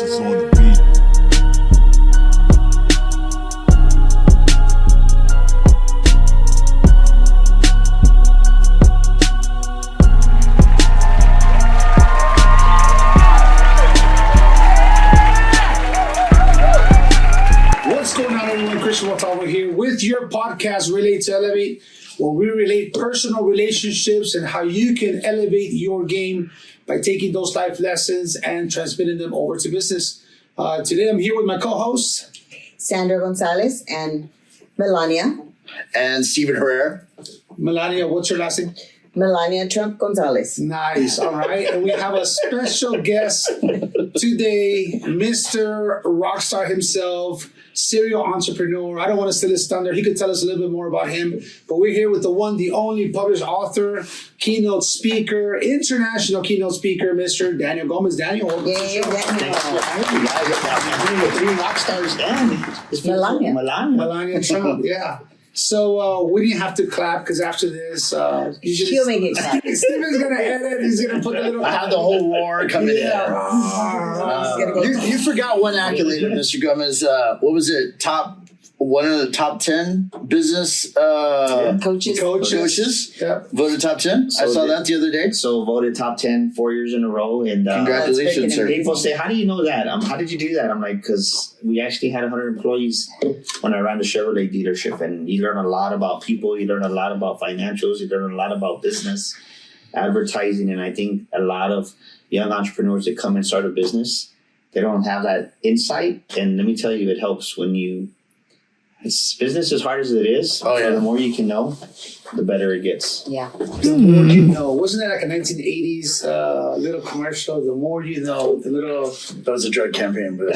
What's on the beat? What's going on, everyone? Cristian over here with your podcast, Relate to Elevate, where we relate personal relationships and how you can elevate your game by taking those life lessons and transmitting them over to business. Today, I'm here with my co-hosts, Sandra Gonzalez and Melania. And Steven Herrera. Melania. What's your last name? Melania Trump Gonzalez. Nice. All right. And we have a special guest today, Mr. Rockstar himself, serial entrepreneur. I don't want to steal his thunder. He could tell us a little bit more about him. But we're here with the one, the only published author, keynote speaker, international keynote speaker, Mr. Daniel Gomez. Daniel, welcome to the show. Thanks for having me, guys. I'm with three rock stars and it's Melania. Melania Trump, yeah. So we didn't have to clap because after this, She'll make it clap. Steven's going to edit. He's going to put the little... I have the whole roar coming in. Go. You forgot one accolade of Mr. Gomez. What was it? One of the top 10 business coaches. Yeah. Voted top 10. I saw that the other day. So voted top 10 4 years in a row. And Congratulations, sir. people say, how do you know that? How did you do that? I'm like, because we actually had 100 employees when I ran the Chevrolet dealership. And you learn a lot about people. You learn a lot about financials. You learn a lot about business, advertising. And I think a lot of young entrepreneurs that come and start a business, they don't have that insight. And let me tell you, it helps when you... It's business as hard as it is. Oh, yeah. So the more you can know, the better it gets. Yeah. The more you know. Wasn't that like a 1980s little commercial? The more you know, the little... That was a drug campaign, but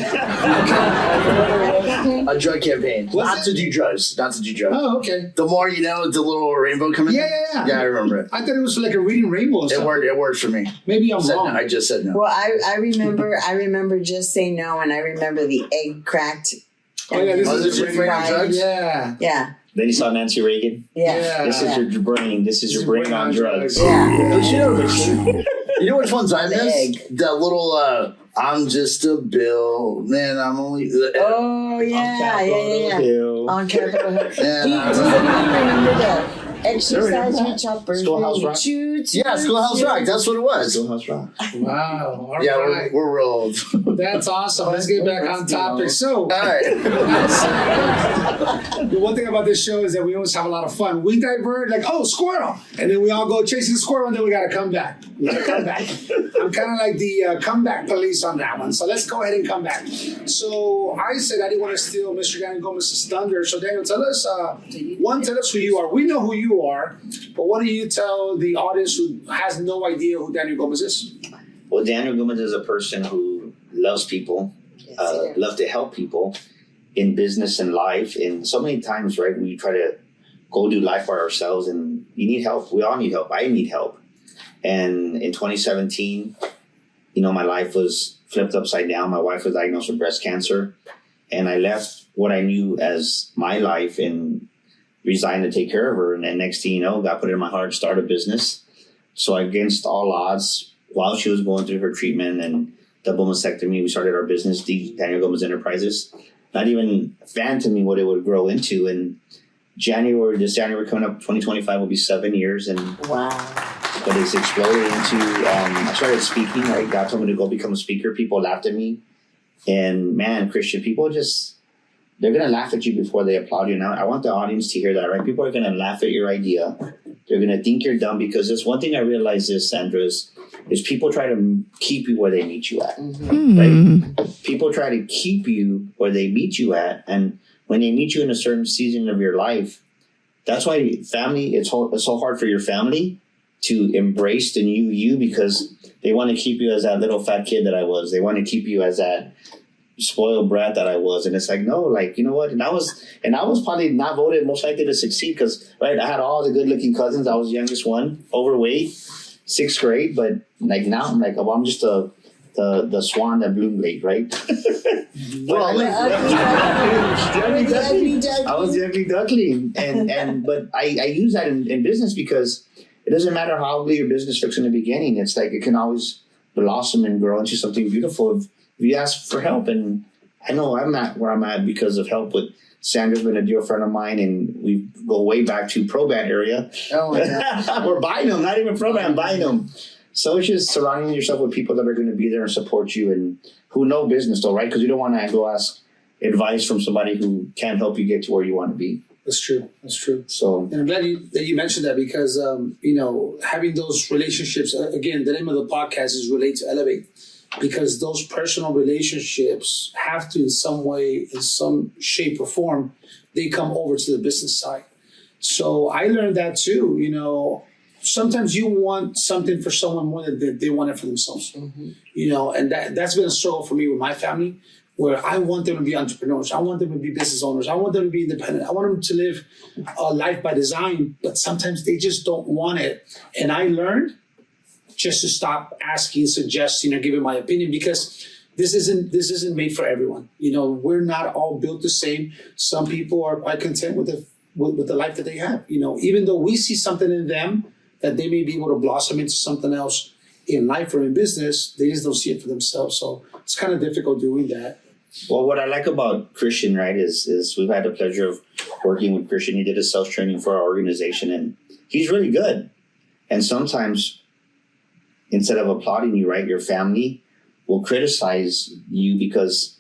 a drug campaign. Not to do drugs. Oh, okay. The more you know, the little rainbow coming. Yeah. Yeah, I remember it. I thought it was like a reading rainbow or something. It worked for me. Maybe I'm wrong. I just said no. Well, I remember just say no, and I remember the egg cracked. Oh, yeah, this this is is brain on drugs? Yeah. Yeah. Then you saw Nancy Reagan. Yeah. This is your brain. This is your brain on drugs. Yeah. You know which ones I The miss? egg. That little, I'm just a bill. Man, I'm only... Oh, yeah. On Capitol Hill. Yeah. Do you remember the exercise your choppers? Schoolhouse Rock? Yeah, Schoolhouse Rock. That's what it was. Schoolhouse Rock. Wow. All Yeah, right. we're real old. That's awesome. Let's get back on topic. So, All right. the one thing about this show is that we always have a lot of fun. We divert, like, oh, squirrel. And then we all go chasing the squirrel, and then we got to come back. I'm kind of like the comeback police on that one. So let's go ahead and come back. So I said I didn't want to steal Mr. Daniel Gomez's thunder. So Daniel, tell us, tell us who you are. We know who you are, but what do you tell the audience who has no idea who Daniel Gomez is? Well, Daniel Gomez is a person who loves people, loves to help people in business and life. And so many times, right, we try to go do life by ourselves, and you need help. We all need help. I need help. And in 2017, my life was flipped upside down. My wife was diagnosed with breast cancer, and I left what I knew as my life and resigned to take care of her. And then next thing you know, God put it in my heart to start a business. So against all odds, while she was going through her treatment and double mastectomy, we started our business, Daniel Gomez Enterprises. Not even phantoming what it would grow into. And this January coming up, 2025 will be 7 years. And Wow. but it's exploded into, I started speaking, right? God told me to go become a speaker. People laughed at me. And man, Christian, people they're going to laugh at you before they applaud you. Now, I want the audience to hear that, right? People are going to laugh at your idea. They're going to think you're dumb, because there's one thing I realized is, Sandra, is people try to keep you where they meet you at, right? People try to keep you where they meet you at. And when they meet you in a certain season of your life, that's why family, it's so hard for your family to embrace the new you, because they want to keep you as that little fat kid that I was. They want to keep you as that spoiled brat that I was. And it's like, no, like, you know what? And I was probably not voted most likely to succeed, because, right, I had all the good looking cousins. I was the youngest one, overweight, 6th grade. But like now I'm like, I'm just the swan that bloomed late, right? Well, I was the ugly duckling. But I use that in business, because it doesn't matter how ugly your business looks in the beginning. It's like it can always blossom and grow into something beautiful if you ask for help, and I know I'm not where I'm at because of help with Sandra's been a dear friend of mine, and we go way back to Pro-Ban area. Oh my God. We're buying them, not even Pro-Ban, buying them. So it's just surrounding yourself with people that are going to be there and support you and who know business though, right? Because you don't want to go ask advice from somebody who can't help you get to where you want to be. That's true. That's true. So, And I'm glad that you mentioned that because, having those relationships, again, the name of the podcast is Relate to Elevate, because those personal relationships have to, in some way, in some shape or form, they come over to the business side. So I learned that too, sometimes you want something for someone more than they want it for themselves, and that's been a struggle for me with my family, where I want them to be entrepreneurs. I want them to be business owners. I want them to be independent. I want them to live a life by design, but sometimes they just don't want it. And I learned just to stop asking, suggesting, or giving my opinion, because this isn't made for everyone. We're not all built the same. Some people are quite content with the life that they have. Even though we see something in them that they may be able to blossom into something else in life or in business, they just don't see it for themselves. So it's kind of difficult doing that. well, what I like about Cristian, right, is we've had the pleasure of working with Cristian. He did a sales training for our organization, and he's really good. And sometimes, instead of applauding you, right, your family will criticize you because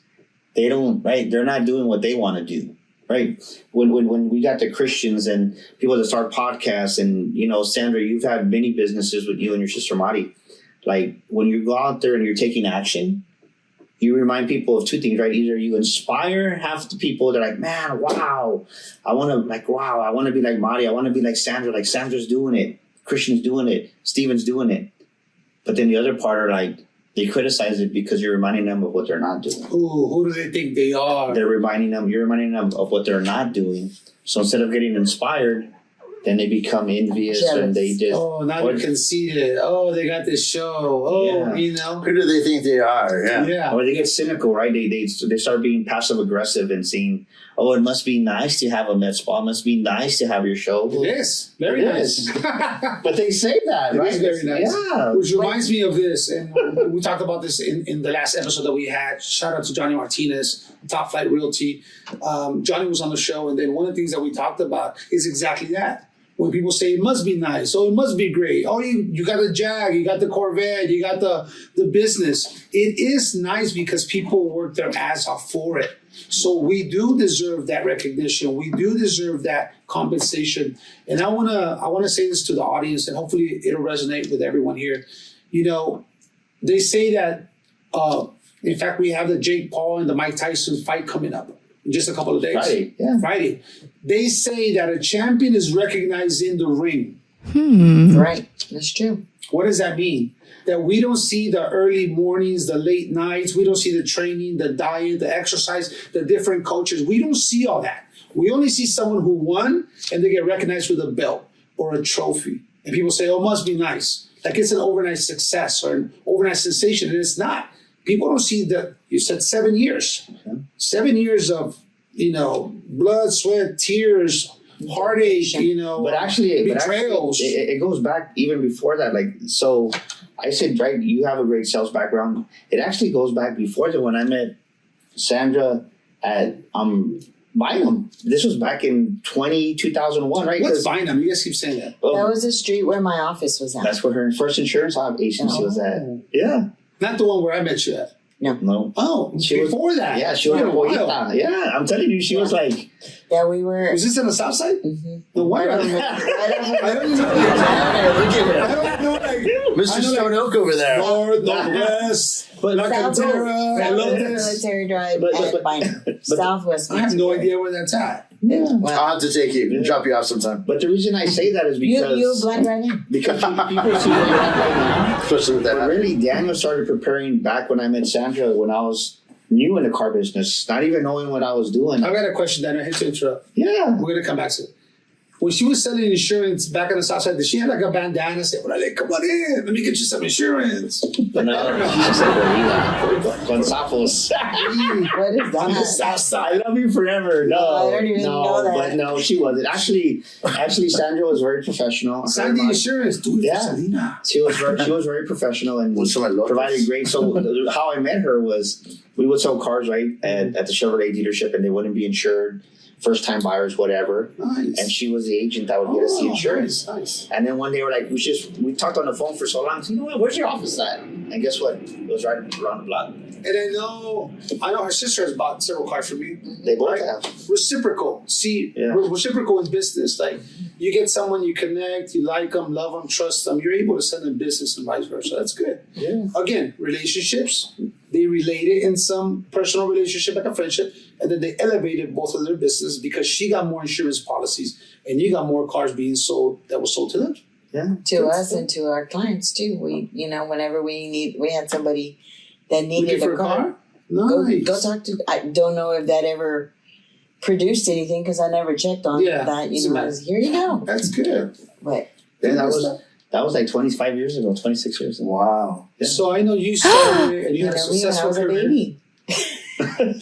they don't, right, they're not doing what they want to do, right? When we got the Christians and people that start podcasts, and, Sandra, you've had many businesses with you and your sister Mari. Like, when you go out there and you're taking action, you remind people of two things, right? Either you inspire half the people, they're like, man, wow, I want to be like Mari. I want to be like Sandra's doing it. Christian's doing it. Steven's doing it. But then the other part are like, they criticize it because you're reminding them of what they're not doing. Ooh, who do they think they are? You're reminding them of what they're not doing. So instead of getting inspired, then they become envious. Jealous. And they just, Now they're conceited. Oh, they got this show. Oh, Yeah. Who do they think they are? Yeah. Yeah. or they get cynical, right? They start being passive aggressive and saying, oh, it must be nice to have a med spa. It must be nice to have your show. It is. Very It nice. is. But they say that, It right? is very nice. Yeah. Which reminds me of this, and we talked about this in the last episode that we had. Shout out to Johnny Martinez, Top Flight Realty. Johnny was on the show, and then one of the things that we talked about is exactly that. When people say it must be nice, oh, it must be great. Oh, you got the Jag, you got the Corvette, you got the business. It is nice because people work their ass off for it. So we do deserve that recognition. We do deserve that compensation. And I wanna say this to the audience, and hopefully it'll resonate with everyone here. They say that in fact, we have the Jake Paul and the Mike Tyson fight coming up in just a couple of days. Friday, yeah. Friday. They say that a champion is recognized in the ring. Right. That's true. What does that mean? That we don't see the early mornings, the late nights. We don't see the training, the diet, the exercise, the different coaches. We don't see all that. We only see someone who won and they get recognized with a belt or a trophy. And people say, oh, it must be nice. Like it's an overnight success or an overnight sensation. And it's not. People don't see that. You said 7 years. 7 years of, blood, sweat, tears, heartache, But actually, betrayals. It goes back even before that. Like, so I said, right, you have a great sales background. It actually goes back before that when I met Sandra at Bynum. This was back in 2001, right? What's Bynum? You guys keep saying that. Oh, That was the street where my office was at. that's where her first insurance agency was at. Yeah. Not the one where I met you at. No. Oh, She was- before that. Yeah, she was Quite a a while. Boyita. Yeah, I'm telling you, she was like, Yeah, we were. Was this on the south side? Mm-hmm. No wonder. Right I don't even know. Look at I don't know, like, Mr. I know, Stone Oak over there. North, Northwest, La Cantera, I love this. Military Drive But- at but- Bynum. Southwest. I have no idea where that's at. yeah. I'll have to take you, drop you off sometime. But the reason I say that is because You blend right in. because people see where you're at right now. Especially with that. But really, Daniel started preparing back when I met Sandra when I was new in the car business, not even knowing what I was doing. I've got a question, Daniel. I hate to interrupt. Yeah. We're going to come back to it. when she was selling insurance back on the south side, did she have like a bandana? Say, well, like, come on in, let me get you some insurance. No, she said Bolina. Gonzapos. What is On the that? south I side. love you forever. No, I don't even know that. But no, she wasn't. Actually, Sandra was very professional. Sign the insurance, dude. Yeah. Selena. She was very professional and With some locals. provided great. So how I met her was we would sell cars right at the Chevrolet dealership, and they wouldn't be insured. First time buyers, whatever. Nice. And she was the agent that would get us the insurance. Nice. And then one day we're like, we talked on the phone for so long. So, you know what? Where's your office at? And guess what? It was right around the block. And I know her sister has bought several cars from me. They both Right? have. Reciprocal. See, Yeah. reciprocal in business. Like, you get someone, you connect, you like them, love them, trust them. You're able to send them business and vice versa. That's good. Yeah. Again, relationships. They related in some personal relationship, like a friendship, and then they elevated both of their business because she got more insurance policies and you got more cars being sold that was sold to them. Yeah. To us and to our clients too. We, whenever we had somebody that Looking needed for a car, Nice. go talk to. I don't know if that ever produced anything because I never checked on Yeah. that. Here you go. That's good. But Yeah, that was like 25 years ago, 26 years ago. Wow. Yeah. So I know you started and you had a we when I successful was a career. baby.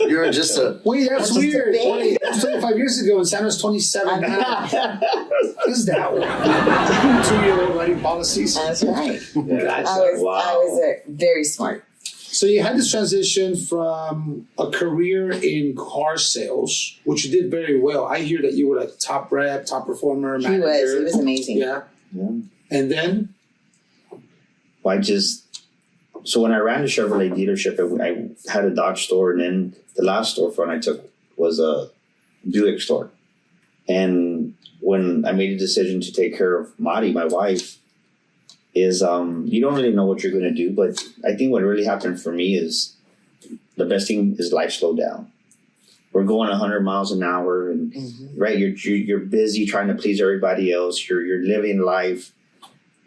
You were just a. Wait, that's Just a weird. baby. Wait, that was 25 years ago and Sandra's 27 now. What is that one? 2-year-old writing policies. That's right. Gotcha. I was very smart. So you had this transition from a career in car sales, which you did very well. I hear that you were like top rep, top performer, He manager. was amazing. Yeah. Yeah. And then So when I ran the Chevrolet dealership, I had a Dodge store, and then the last storefront I took was a Buick store. And when I made a decision to take care of Madi, my wife, is you don't really know what you're going to do, but I think what really happened for me is the best thing is life slowed down. We're going 100 miles an hour, and right, you're busy trying to please everybody else. You're living life.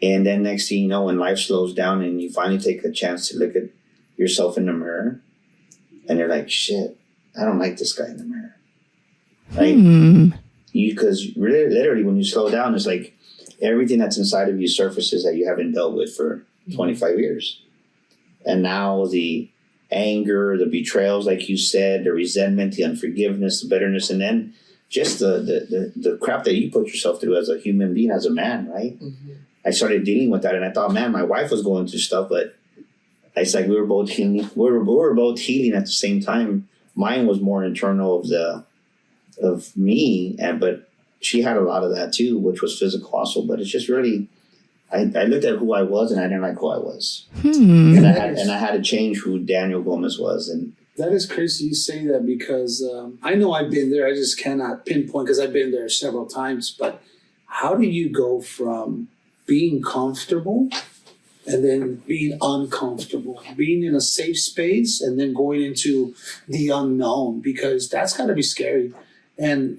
And then next thing you know, when life slows down and you finally take a chance to look at yourself in the mirror, and you're like, shit, I don't like this guy in the mirror. Right? Because really, literally, when you slow down, it's like everything that's inside of you surfaces that you haven't dealt with for 25 years. And now the anger, the betrayals, like you said, the resentment, the unforgiveness, the bitterness, and then just the crap that you put yourself through as a human being, as a man, right? I started dealing with that, and I thought, man, my wife was going through stuff, but it's like we were both healing. We were both healing at the same time. Mine was more internal of me, but she had a lot of that too, which was physical also. But it's just really, I looked at who I was, and I didn't like who I was, and I had to change who Daniel Gomez was. And that is crazy you say that because I know I've been there. I just cannot pinpoint because I've been there several times. But how do you go from being comfortable and then being uncomfortable, being in a safe space and then going into the unknown? Because that's got to be scary. And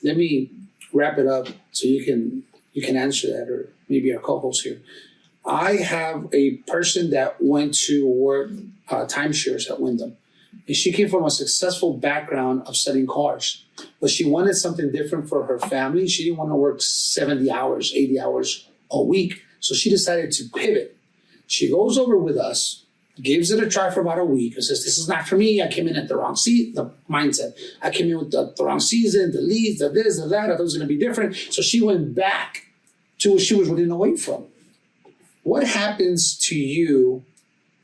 let me wrap it up so you can answer that, or maybe our co-host here. I have a person that went to work timeshares at Wyndham. And she came from a successful background of selling cars, but she wanted something different for her family. She didn't want to work 70 hours, 80 hours a week. So she decided to pivot. She goes over with us, gives it a try for about a week, and says, this is not for me. I came in at the wrong the mindset. I came in with the wrong season, the leads, the this, the that. I thought it was going to be different. So she went back to what she was running away from. What happens to you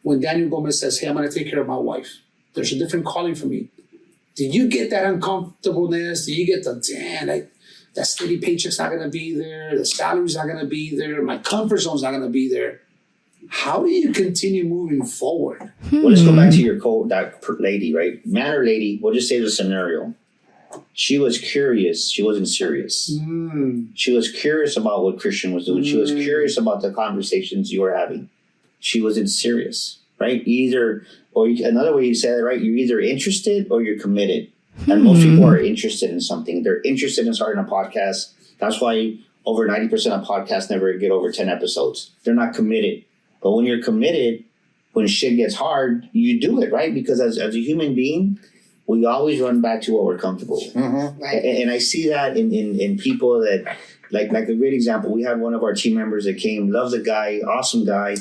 when Daniel Gomez says, hey, I'm going to take care of my wife? There's a different calling for me. Do you get that uncomfortableness? Do you get the, damn, that steady paycheck's not going to be there. The salary's not going to be there. My comfort zone's not going to be there. How do you continue moving forward? Well, let's go back to that lady, right? Man or lady, we'll just say the scenario. She was curious. She wasn't serious. She was curious about what Cristian was doing. She was curious about the conversations you were having. She wasn't serious, right? Another way you say it, right? You're either interested or you're committed. And most people are interested in something. They're interested in starting a podcast. That's why over 90% of podcasts never get over 10 episodes. They're not committed. But when you're committed, when shit gets hard, you do it, right? Because as a human being, we always run back to what we're comfortable with. Right. And I see that in people that, like a great example, we had one of our team members that came, loved the guy, awesome guy,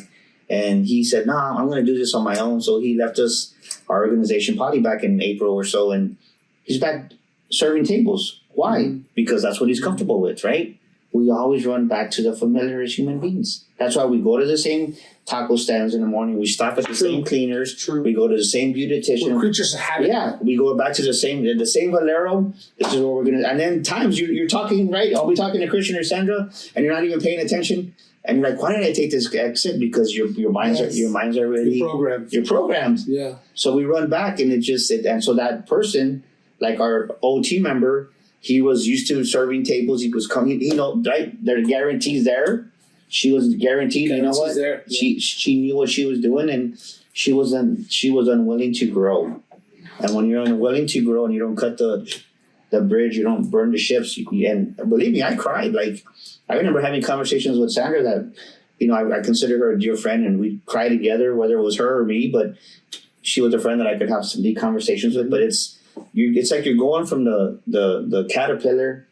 and he said, "Nah, I'm going to do this on my own." So he left us, our organization, probably back in April or so, and he's back serving tables. Why? Because that's what he's comfortable with, right? We always run back to the familiar as human beings. That's why we go to the same taco stands in the morning. We stop at the same cleaners. True. We go to the same beautician. We're creatures of habit. Yeah, we go back to the same Valero. This is what we're gonna. And then times you're talking, right? I'll be talking to Cristian or Sandra, and you're not even paying attention. And you're like, "Why did I take this exit?" Because your minds are really You're programmed. Yeah. So we run back, and and so that person, like our old team member, he was used to serving tables. He was coming, right? Their guarantees there. She was guaranteed. You know what? There. She knew what she was doing, and she was unwilling to grow. And when you're unwilling to grow and you don't cut the bridge, you don't burn the ships. And believe me, I cried. Like, I remember having conversations with Sandra that, I consider her a dear friend, and we'd cry together, whether it was her or me. But she was a friend that I could have some deep conversations with. But it's like you're going from the caterpillar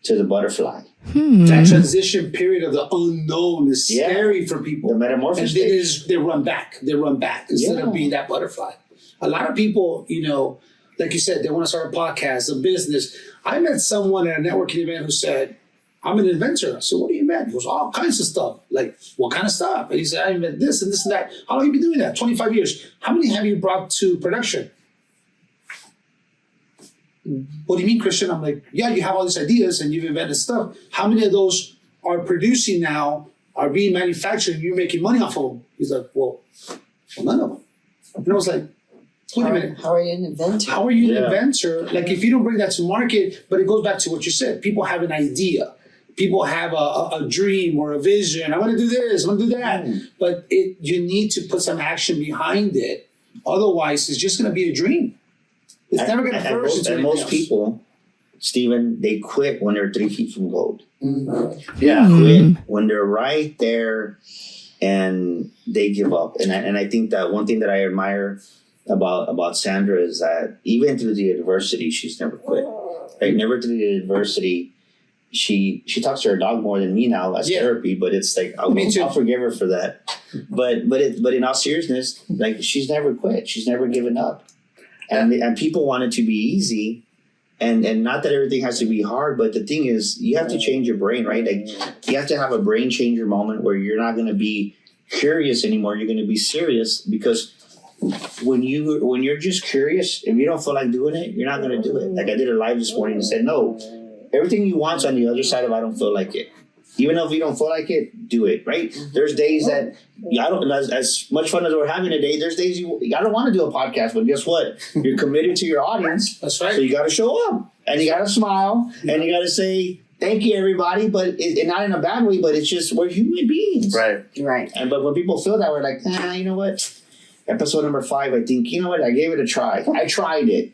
to the butterfly. That transition period of the unknown is scary for people. The metamorphosis. And they run back. They run back instead of being that butterfly. A lot of people, like you said, they want to start a podcast, a business. I met someone at a networking event who said, "I'm an inventor." I said, "What do you invent?" He goes, "All kinds of stuff." Like, "What kind of stuff?" And he said, "I invent this and this and that." "How long have you been doing that?" 25 years. "How many have you brought to production?" "What do you mean, Cristian?" I'm like, "Yeah, you have all these ideas and you've invented stuff. How many of those are producing now, are being manufactured, and you're making money off of them?" He's like, well, none of them. And I was like, wait a minute. How are you an inventor? How are you an inventor? Like, if you don't bring that to market, but it goes back to what you said. People have an idea. People have a dream or a vision. "I want to do this, I want to do that." But you need to put some action behind it. Otherwise, it's just going to be a dream. It's never going to flourish into anything most else. people, Stephen, they quit when they're 3 feet from gold. Yeah. Quit when they're right there, and they give up. And I think that one thing that I admire about Sandra is that even through the adversity, she's never quit. Right? Never through the adversity. She talks to her dog more than me now as therapy, but it's like I'll forgive her for that. But in all seriousness, like, she's never quit. She's never given up. And people want it to be easy, and not that everything has to be hard, but the thing is, you have to change your brain, right? Like, you have to have a brain changer moment where you're not going to be curious anymore. You're going to be serious, because when you're just curious, if you don't feel like doing it, you're not going to do it. Like, I did a live this morning and said, no, everything you want's on the other side of I don't feel like it. Even if you don't feel like it, do it, right? There's days that I don't, as much fun as we're having today, there's days I don't want to do a podcast, but guess what? You're committed to your audience. That's right. So you got to show up, and you got to smile, and you got to say, "Thank you, everybody," but not in a bad way, but it's just, we're human beings. Right. But when people feel that, we're like, you know what? Episode number 5, I think, you know what? I gave it a try. I tried it.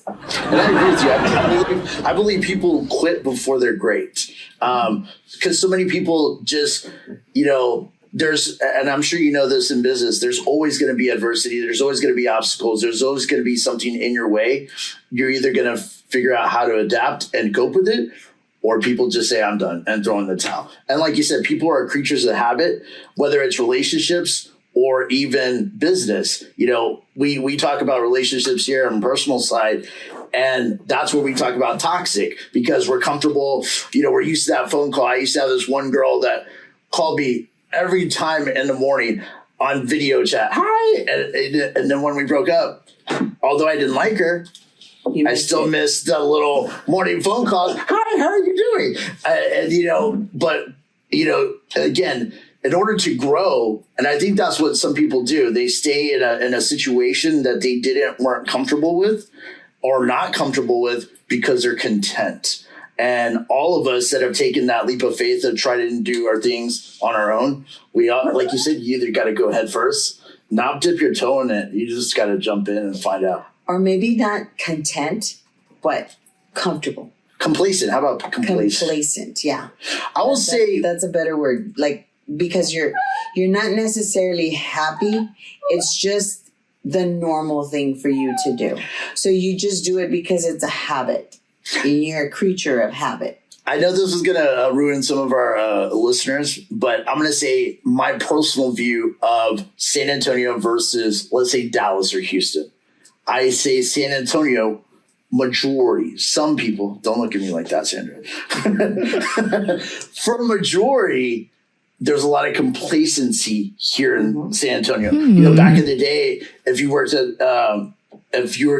And I agree with you. I believe people quit before they're great. Because so many people just, and I'm sure you know this in business, there's always going to be adversity. There's always going to be obstacles. There's always going to be something in your way. You're either going to figure out how to adapt and cope with it, or people just say, "I'm done," and throw in the towel. And like you said, people are creatures of habit, whether it's relationships or even business. We talk about relationships here on the personal side, and that's where we talk about toxic, because we're comfortable. We're used to that phone call. I used to have this one girl that called me every time in the morning on video chat. "Hi." And then when we broke up, although I didn't like her, I still missed the little morning phone calls. "Hi, how are you doing?" But again, in order to grow, and I think that's what some people do, they stay in a situation that they weren't comfortable with or not comfortable with because they're content. And all of us that have taken that leap of faith and tried to do our things on our own, we all, like you said, you either got to go head first, not dip your toe in it. You just got to jump in and find out. Or maybe not content, but comfortable. Complacent. How about complacent? Complacent, yeah. I will say that's a better word. Like, because you're not necessarily happy. It's just the normal thing for you to do. So you just do it because it's a habit. And you're a creature of habit. I know this is going to ruin some of our listeners, but I'm going to say my personal view of San Antonio versus, let's say, Dallas or Houston. I say San Antonio majority. Some people, don't look at me like that, Sandra. For majority, there's a lot of complacency here in San Antonio. You know, back in the day, if you were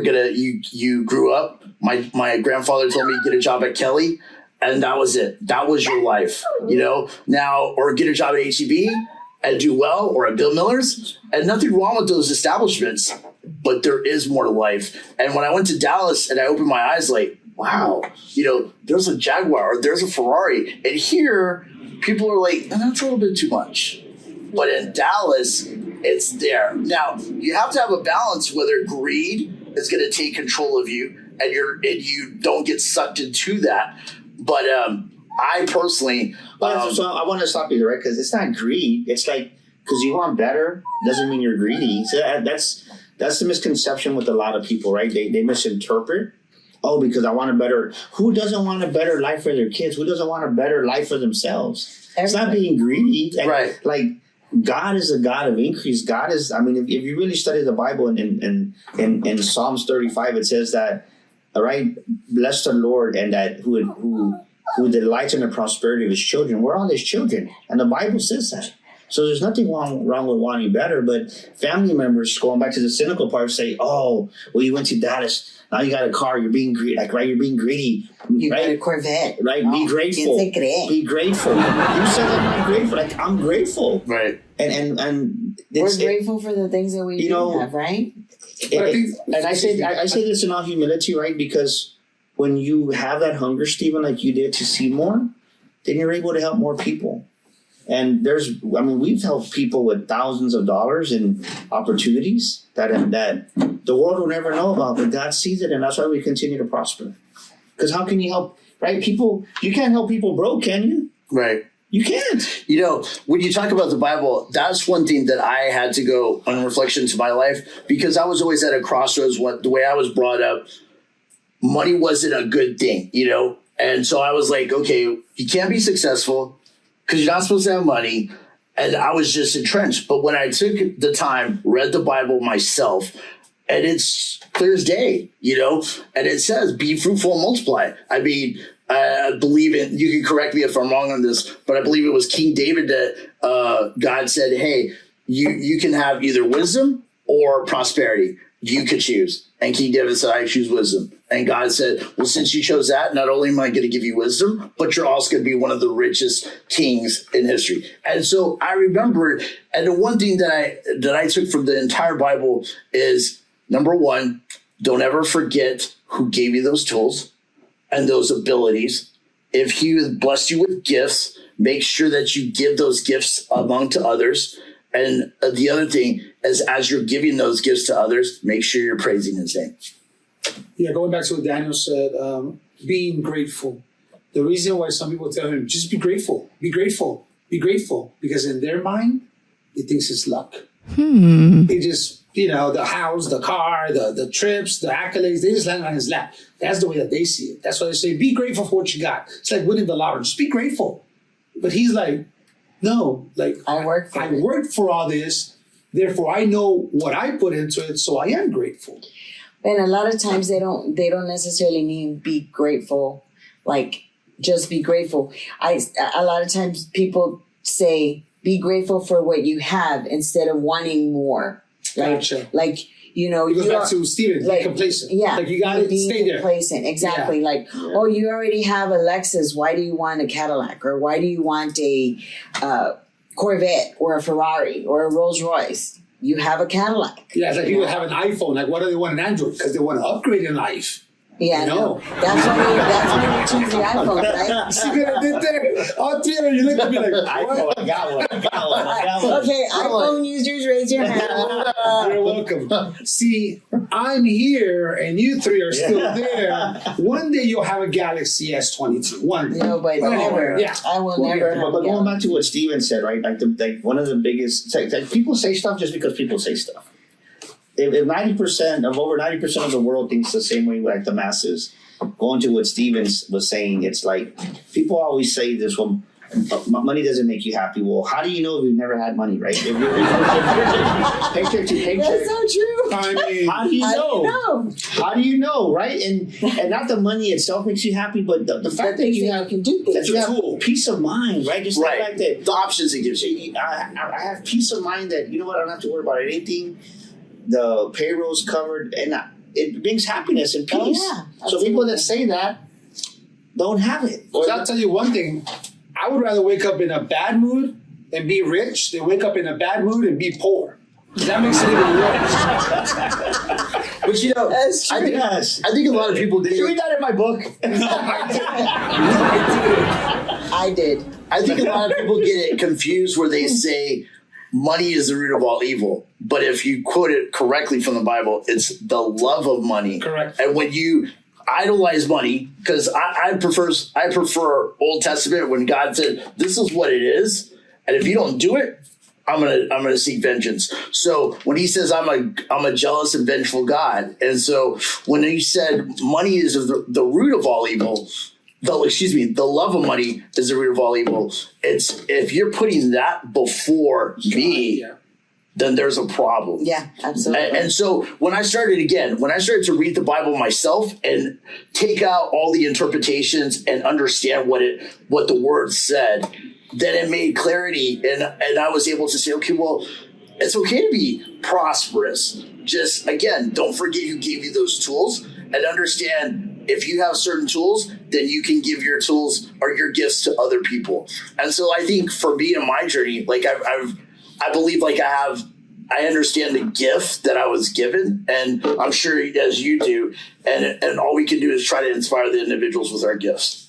gonna, you grew up. My grandfather told me get a job at Kelly, and that was it. That was your life. You know, now or get a job at HEB and do well, or at Bill Miller's, and nothing wrong with those establishments, but there is more to life. And when I went to Dallas and I opened my eyes, like, wow, you know, there's a Jaguar, or there's a Ferrari, and here people are like, that's a little bit too much. But in Dallas, it's there. Now, you have to have a balance whether greed is going to take control of you and you don't get sucked into that. But I personally... so I want to stop you there, right? Because it's not greed. It's like, because you want better doesn't mean you're greedy. So that's the misconception with a lot of people, right? They misinterpret. Oh, because I want a better... Who doesn't want a better life for their kids? Who doesn't want a better life for themselves? It's not being greedy. Right. Like, God is a God of increase. God is... I mean, if you really study the Bible in Psalms 35, it says that, all right, bless the Lord, and that who delights in the prosperity of his children. We're all his children. And the Bible says that. So there's nothing wrong with wanting better, but family members, going back to the cynical part, say, oh, well, you went to Dallas. Now you got a car. You're being greedy. Like, right? You're being greedy. You right? got a Corvette. Right? Be grateful. Be grateful. You said that I'm grateful. Like, I'm grateful. Right. And we're grateful for the things that we have, right? I say this in all humility, right? Because when you have that hunger, Stephen, like you did, to see more, then you're able to help more people. And we've helped people with thousands of dollars in opportunities that the world will never know about, but God sees it, and that's why we continue to prosper. Because how can you help, right? People, you can't help people broke, can you? Right. You can't. You know, when you talk about the Bible, that's one thing that I had to go on reflection to my life, because I was always at a crossroads. The way I was brought up, money wasn't a good thing, you know? And so I was like, okay, you can't be successful because you're not supposed to have money. And I was just entrenched. But when I took the time, read the Bible myself, and it's clear as day, you know, and it says, be fruitful and multiply. I mean, I believe it, you can correct me if I'm wrong on this, but I believe it was King David that God said, hey, you can have either wisdom or prosperity. You could choose. And King David said, I choose wisdom. And God said, well, since you chose that, not only am I going to give you wisdom, but you're also going to be one of the richest kings in history. And so I remember, and the one thing that I took from the entire Bible is, number one, don't ever forget who gave you those tools and those abilities. If he has blessed you with gifts, make sure that you give those gifts among to others. And the other thing is, as you're giving those gifts to others, make sure you're praising his name. Yeah, going back to what Daniel said, being grateful. The reason why some people tell him, just be grateful, be grateful, be grateful, because in their mind, he thinks it's luck. They just, the house, the car, the trips, the accolades, they just land on his lap. That's the way that they see it. That's why they say, be grateful for what you got. It's like winning the lottery. Just be grateful. But he's like, no, like I worked for all this. Therefore, I know what I put into it, so I am grateful. And a lot of times they don't necessarily mean be grateful, like just be grateful. A lot of times people say be grateful for what you have instead of wanting more. Gotcha. You goes back to Steven, be complacent. Yeah. Like you gotta stay there. Complacent, exactly. Yeah. Oh, you already have a Lexus. Why do you want a Cadillac? Or why do you want a Corvette or a Ferrari or a Rolls Royce? You have a Cadillac. Yeah, it's like people have an iPhone. Like, why do they want an Android? Because they want to upgrade in life. Yeah, no. That's why we choose the iPhone, right? See what I did there? All three of you look at me like, iPhone, I got one. Okay, iPhone users, raise your hand. You're welcome. See, I'm here and you three are still there. One day you'll have a Galaxy S22. One day. No, but never. Yeah. I will never. But going back to what Steven said, right? Like one of the biggest, like people say stuff just because people say stuff. if 90% of over 90% of the world thinks the same way like the masses, going to what Stevens was saying, it's like people always say this one. Money doesn't make you happy. Well, how do you know if you've never had money, right? If you're paycheck to paycheck. That's so true. I mean, How do you know? How do you know, right? And not the money itself makes you happy, but the fact that you have can do that things. you have peace of mind, right? Just the fact that the options it gives you. I have peace of mind that you know what, I don't have to worry about anything. The payroll's covered, and it brings happiness and peace. Oh, yeah. So people that say that don't have it. so I'll tell you one thing. I would rather wake up in a bad mood and be rich than wake up in a bad mood and be poor. That makes it even worse. But you know, That's I true. think a lot of people Did you read that in my book? I did. I think a lot of people get it confused where they say money is the root of all evil. But if you quote it correctly from the Bible, it's the love of money. Correct. And when you idolize money, because I prefer Old Testament when God said, this is what it is. And if you don't do it, I'm gonna seek vengeance. So when he says I'm a jealous and vengeful God, and so when he said money is the root of all evil, the love of money is the root of all evil. It's if you're putting that before me, then there's a problem. Yeah, absolutely. And so when I started to read the Bible myself and take out all the interpretations and understand what the word said, then it made clarity, and I was able to say, okay, well, it's okay to be prosperous. Just again, don't forget who gave you those tools, and understand if you have certain tools, then you can give your tools or your gifts to other people. And so I think for me in my journey, like I believe like I understand the gift that I was given, and I'm sure as you do, and all we can do is try to inspire the individuals with our gifts.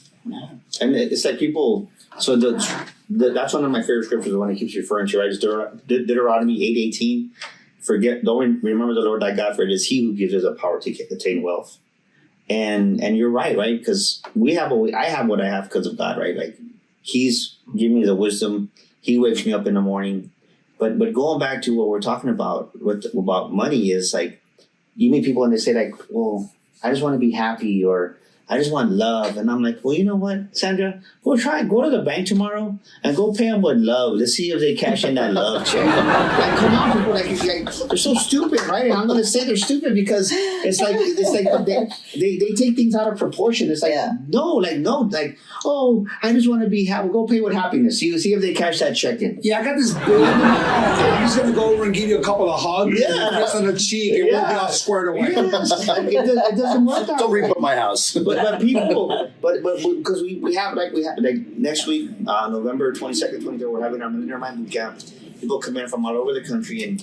And it's like people. So that's one of my favorite scriptures. The one that keeps referring to, right? Is Deuteronomy 8:18. Don't remember the Lord thy God, for it is He who gives us the power to attain wealth. And you're right? Because I have what I have because of God, right? Like He's giving me the wisdom. He wakes me up in the morning. But going back to what we're talking about about money is like, you meet people and they say like, well, I just want to be happy, or I just want love. And I'm like, well, you know what, Sandra? Go to the bank tomorrow and go pay them with love. Let's see if they cash in that love check. Like, come on, people, like they're so stupid, right? And I'm going to say they're stupid because it's like they take things out of proportion. It's like, no, oh, I just want to be happy. Go pay with happiness. See if they cash that check in. Yeah, I got this bill. I'm just going to go over and give you a couple of hugs. Yeah. And press on the cheek. It won't be all squared away. Yes. It doesn't work that Don't way. reap at my house. But people, because we have next week, November 22nd, 23rd, we're having our Millionaire Mind Boot Camp. People come in from all over the country,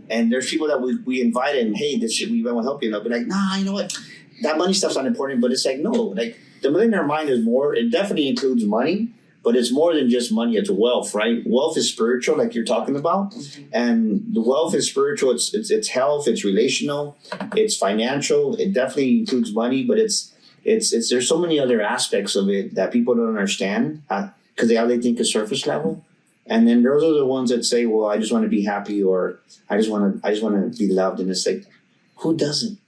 and there's people that we invite in. Hey, we want to help you. And they'll be like, nah, you know what? That money stuff's not important. But it's like, no, like the Millionaire Mind is more. It definitely includes money, but it's more than just money. It's wealth, right? Wealth is spiritual, like you're talking about, and the wealth is spiritual. It's health. It's relational. It's financial. It definitely includes money, but it's there's so many other aspects of it that people don't understand because they think is surface level, and then those are the ones that say, "Well, I just want to be happy," or "I just want to be loved," and it's like, who doesn't?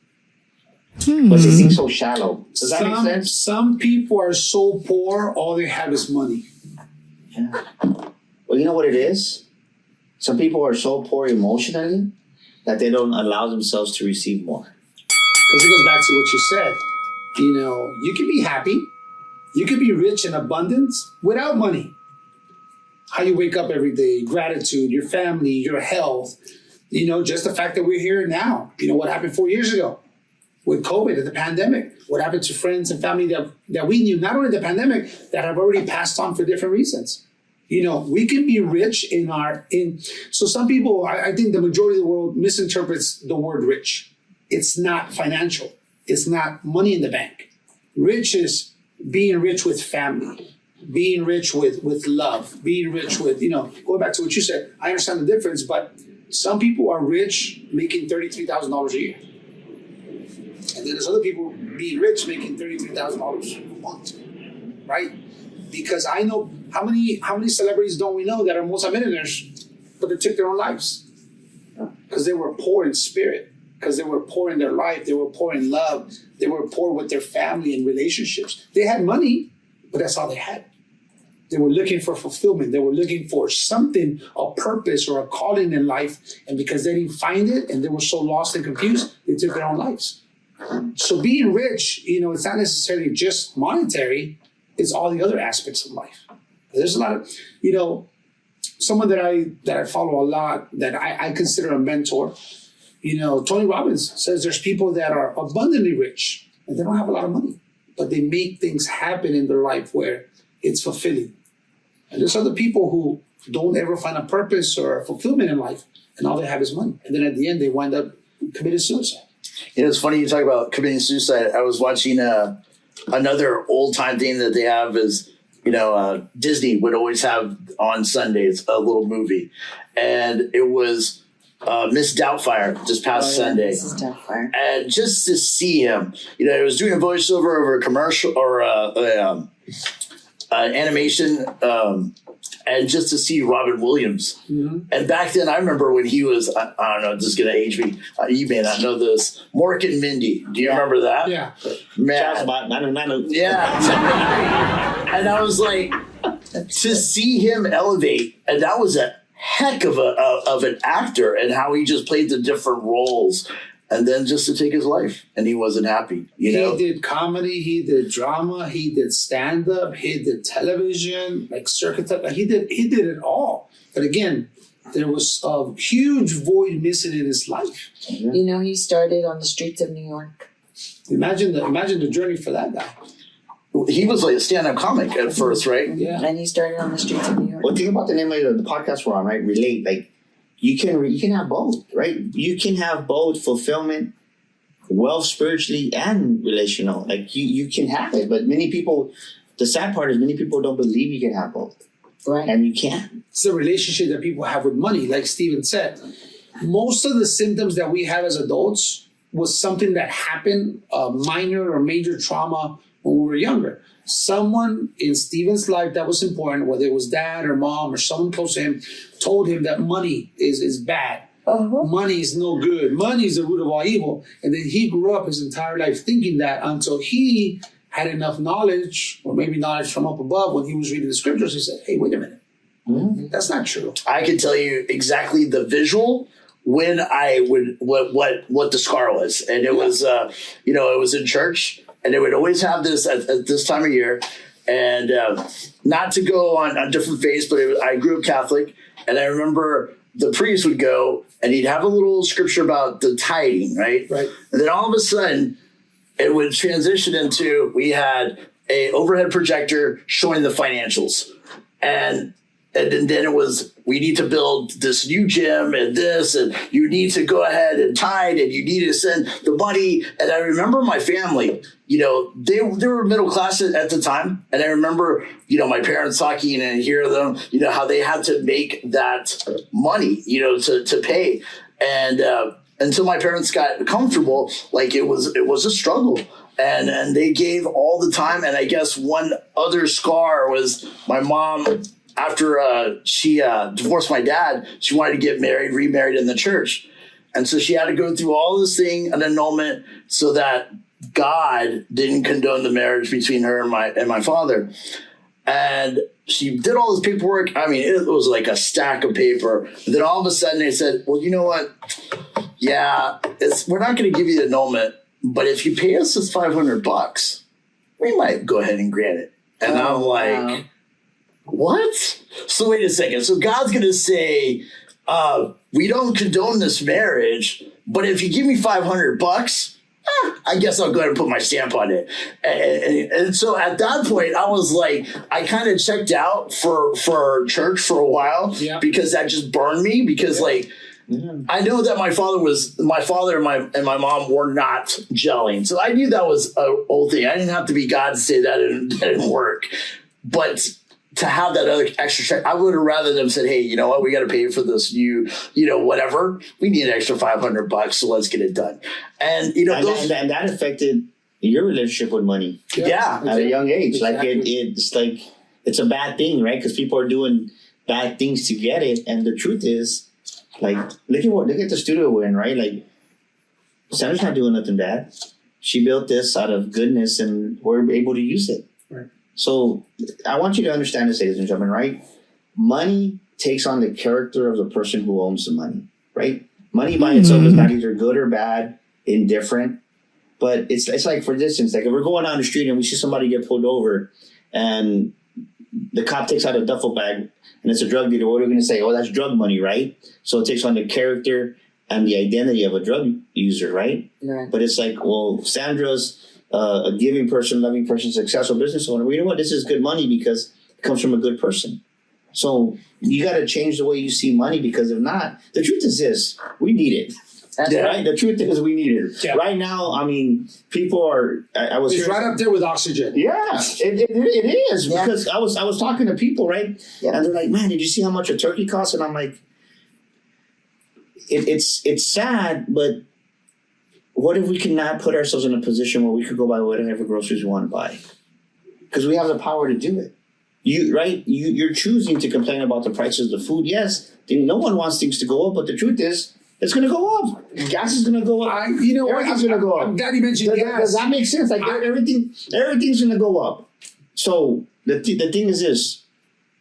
But they think so shallow. Does that make sense? Some people are so poor, all they have is money. Yeah. Well, you know what it is? Some people are so poor emotionally that they don't allow themselves to receive more. Because it goes back to what you said. You know, you can be happy. You can be rich in abundance without money. How you wake up every day, gratitude, your family, your health. You know, just the fact that we're here now. You know, what happened 4 years ago with COVID and the pandemic. What happened to friends and family that we knew, not only the pandemic, that have already passed on for different reasons. You know, we can be rich so some people, I think the majority of the world misinterprets the word rich. It's not financial. It's not money in the bank. Rich is being rich with family, being rich with love, being rich with, going back to what you said, I understand the difference, but some people are rich making $33,000 a year. And then there's other people being rich making $33,000 a month, right? Because I know how many celebrities don't we know that are multimillionaires, but they took their own lives because they were poor in spirit. because they were poor in their life. They were poor in love. They were poor with their family and relationships. They had money, but that's all they had. They were looking for fulfillment. They were looking for something, a purpose or a calling in life. And because they didn't find it and they were so lost and confused, they took their own lives. So being rich, it's not necessarily just monetary. It's all the other aspects of life. There's a lot of, someone that I follow a lot that I consider a mentor. Tony Robbins says there's people that are abundantly rich and they don't have a lot of money, but they make things happen in their life where it's fulfilling. And there's other people who don't ever find a purpose or a fulfillment in life, and all they have is money. And then at the end, they wind up committing suicide. It's funny you talk about committing suicide. I was watching another old time thing that they have is, Disney would always have on Sundays a little movie, and it was Miss Doubtfire this past Sunday. Mrs. Doubtfire. And just to see him, it was doing a voiceover over a commercial or animation, and just to see Robin Williams. Mm-hmm. And back then, I remember when he was, I don't know, this is going to age me. You may not know this. Mork and Mindy. Do you remember that? Yeah. Man. Yeah. And I was like, to see him elevate, and that was a heck of an actor, and how he just played the different roles. And then just to take his life, and he wasn't happy. He did comedy, he did drama, he did stand-up, he did television, like circuit. He did it all. But again, there was a huge void missing in his life. He started on the streets of New York. Imagine the journey for that guy. He was like a stand-up comic at first, right? Yeah. And he started on the streets of New York. Well, think about the name of the podcast we're on, right? Relate, like. You can have both, right? You can have both fulfillment, wealth spiritually and relational. Like you can have it, but many people, the sad part is many people don't believe you can have both. Right. And you can. It's the relationship that people have with money, like Steven said. Most of the symptoms that we have as adults was something that happened, minor or major trauma when we were younger. Someone in Steven's life that was important, whether it was dad or mom or someone close to him, told him that money is bad. Uh-huh. Money is no good. Money is the root of all evil. And then he grew up his entire life thinking that until he had enough knowledge, or maybe knowledge from up above, when he was reading the scriptures, he said, hey, wait a minute. Mm-hmm. That's not true. I can tell you exactly the visual when I would, what the scar was. And it was, it was in church. And they would always have this at this time of year. And not to go on a different phase, but I grew up Catholic. And I remember the priest would go and he'd have a little scripture about the tithing, right? Right. And then all of a sudden, it would transition into, we had a overhead projector showing the financials. And then it was, we need to build this new gym and this, and you need to go ahead and tithe, and you need to send the money. And I remember my family, they were middle class at the time. And I remember, my parents talking and hear them, how they had to make that money, to pay. And until my parents got comfortable, like it was a struggle. And they gave all the time. And I guess one other scar was my mom. After she divorced my dad, she wanted to get married, remarried in the church. And so she had to go through all this thing, an annulment, so that God didn't condone the marriage between her and my father. And she did all this paperwork. I mean, it was like a stack of paper. And then all of a sudden they said, well, you know what? Yeah, we're not going to give you the annulment, but if you pay us this $500, we might go ahead and grant it. And I'm like... Wow. What? So wait a second. So God's going to say, we don't condone this marriage, but if you give me $500, I guess I'll go ahead and put my stamp on it. And so at that point, I was like, I kind of checked out for church for a while because that just burned me because I know that my father and my mom were not gelling. So I knew that was an old thing. I didn't have to be God to say that it didn't work. But to have that other extra check, I would have rather them said, hey, you know what? We got to pay for this new, whatever. We need an extra $500, so let's get it done. And, and that affected your relationship with money. Yeah. At a young age. Exactly. It's a bad thing, right? Because people are doing bad things to get it. And the truth is, look at the studio we're in, right? Sandra's not doing nothing bad. She built this out of goodness, and we're able to use it. Right. So I want you to understand this, ladies and gentlemen, right? Money takes on the character of the person who owns the money, right? Money by itself is not either good or bad, indifferent. But it's like, for instance, like if we're going down the street and we see somebody get pulled over and the cop takes out a duffel bag and it's a drug dealer, what are we going to say? Oh, that's drug money, right? So it takes on the character and the identity of a drug user, right? Right. But it's like, well, Sandra's a giving person, loving person, successful business owner. Well, you know what? This is good money because it comes from a good person. So you got to change the way you see money, because if not, the truth is this: we need it. That's Right? The truth is we need it. Yeah. Right now, I mean, people are. I was It's hearing- right up there with oxygen. Yeah, it is, Yeah. because I was talking to people, right? Yeah. And they're like, "Man, did you see how much a turkey costs?" And I'm like, "It's sad, but what if we cannot put ourselves in a position where we could go buy whatever groceries we want to buy? Because we have the power to do it. You're choosing to complain about the prices of the food. Yes, no one wants things to go up, but the truth is, it's going to go up. Gas is going to go up. You know what? Everything's going to go up. I'm glad you mentioned gas. Does that make sense? Like everything's going to go up. So the thing is this: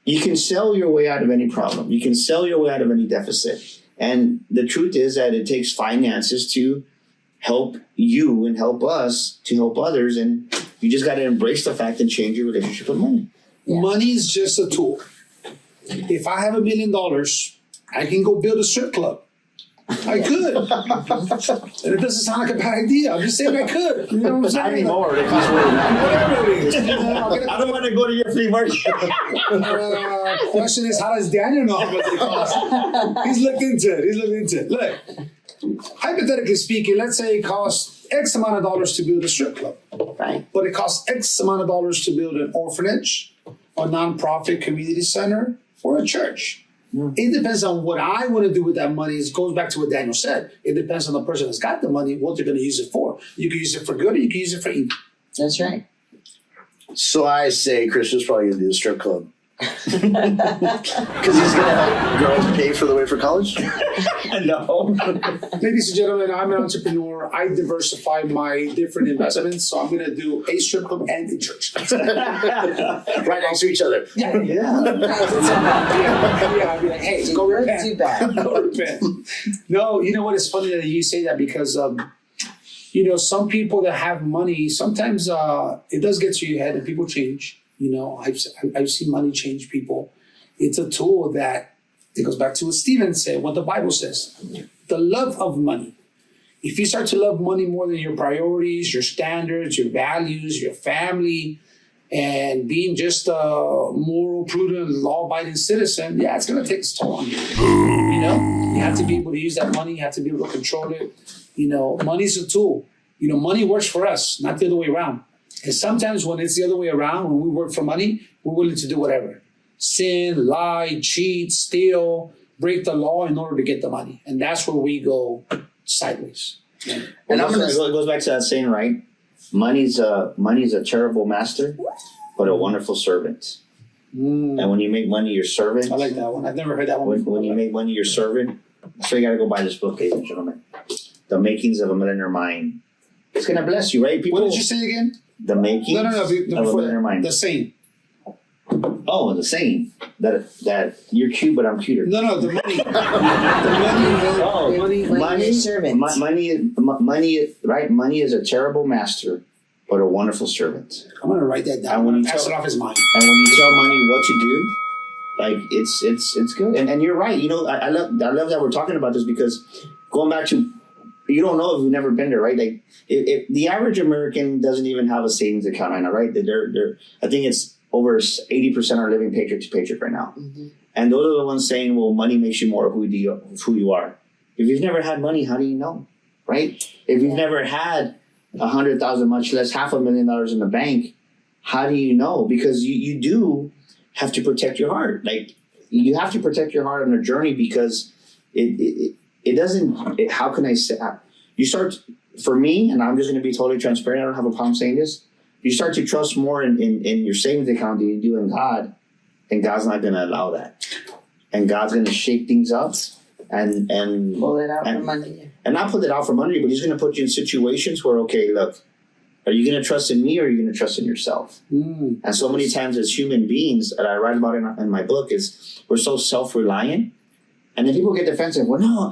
you can sell your way out of any problem. You can sell your way out of any deficit. And the truth is that it takes finances to help you and help us to help others. And you just got to embrace the fact and change your relationship with money. Yeah. Money is just a tool. If I have $1 million, I can go build a strip club. I could. And it doesn't sound like a bad idea. I'm just saying I could. You know what I'm saying? Not anymore. It costs more than that. Whatever it is. I don't want to go to your flea market. Question is, how does Daniel know how much it costs? He's looked into it. Look, hypothetically speaking, let's say it costs X amount of dollars to build a strip club. Right. But it costs X amount of dollars to build an orphanage, a nonprofit community center, or a church. It depends on what I want to do with that money. It goes back to what Daniel said. It depends on the person that's got the money, what they're going to use it for. You can use it for good, or you can use it for evil. That's right. So I say Christian's probably going to do a strip club. Because he's going to help girls pay for the way for college? No. Ladies and gentlemen, I'm an entrepreneur. I diversify my different investments. So I'm going to do a strip club and a church. Right next to each other. Yeah. I'll be like, hey, go You're repent. too bad. Go repent. No, you know what? It's funny that you say that because, some people that have money, sometimes it does get to your head and people change. I've seen money change people. It's a tool that it goes back to what Stephen said, what the Bible says. The love of money. If you start to love money more than your priorities, your standards, your values, your family, and being just a moral, prudent, law-abiding citizen, it's going to take its toll on you. You have to be able to use that money. You have to be able to control it. Money's a tool. Money works for us, not the other way around. And sometimes when it's the other way around, when we work for money, we're willing to do whatever. Sin, lie, cheat, steal, break the law in order to get the money. And that's where we go sideways. And it goes back to that saying, right? Money's a terrible master, but a wonderful servant. And when you make money your servant. I like that one. I've never heard that one before. When you make money your servant, so you got to go buy this book, ladies and gentlemen. The Makings of a Millionaire Mind. It's going to bless you, right? People, What did you say again? The Makings No, of a before Millionaire Mind. the saying. Oh, the saying that you're cute, but I'm cuter. No, the money. Money, servant. money, right? Money is a terrible master, but a wonderful servant. I'm going to write that down. And when I'm you going to pass tell- it off his mind. And when you tell money what to do, like it's good. And you're right. I love that we're talking about this, because going back to, you don't know if you've never been there, right? Like if the average American doesn't even have a savings account right now, right? They're I think it's over 80% are living paycheck to paycheck right now. Mm-hmm. And those are the ones saying, well, money makes you more of who you are. If you've never had money, how do you know, right? If you've never had 100,000, much less $500,000 in the bank, how do you know? Because you do have to protect your heart. Like, you have to protect your heart on a journey, because it doesn't, how can I say, you start, for me, and I'm just going to be totally transparent, I don't have a problem saying this, you start to trust more in your savings account than you do in God, and God's not going to allow that. And God's going to shake things up, and Pull it out and, from under you. and not put it out from under you, but he's going to put you in situations where, okay, look, are you going to trust in me or are you going to trust in yourself? Mm. And so many times as human beings, that I write about in my book, is we're so self-reliant. And then people get defensive. Well, no,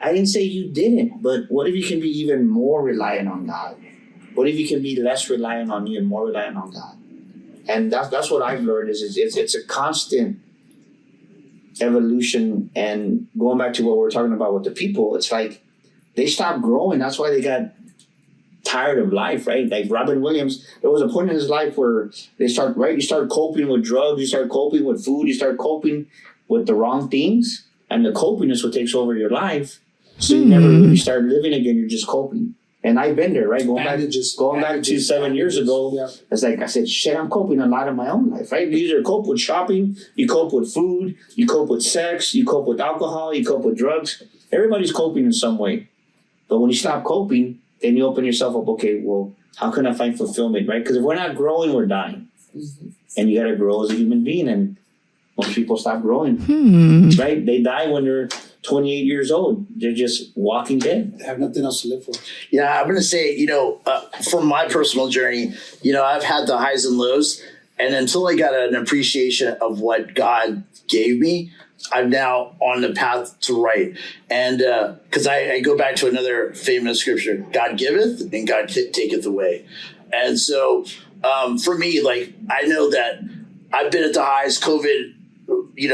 I didn't say you didn't. But what if you can be even more reliant on God? What if you can be less reliant on you and more reliant on God? And that's what I've learned is it's a constant evolution. And going back to what we're talking about with the people, it's like they stopped growing. That's why they got tired of life, right? Like Robin Williams, there was a point in his life where you start coping with drugs, you start coping with food, you start coping with the wrong things, and the coping is what takes over your life. So you never really start living again, you're just coping. And I've been there, right? Going back to 7 years ago, yeah. It's like I said, shit, I'm coping a lot in my own life, right? You either cope with shopping, you cope with food, you cope with sex, you cope with alcohol, you cope with drugs. Everybody's coping in some way. But when you stop coping, then you open yourself up, okay, well, how can I find fulfillment, right? Because if we're not growing, we're dying. Mm-hmm. And you got to grow as a human being. And most people stop growing, right? They die when they're 28 years old. They're just walking dead. They have nothing else to live for. Yeah, I'm going to say, from my personal journey, I've had the highs and lows. And until I got an appreciation of what God gave me, I'm now on the path to right. And because I go back to another famous scripture, God giveth and God taketh away. And so for me, like, I know that I've been at the highs. COVID,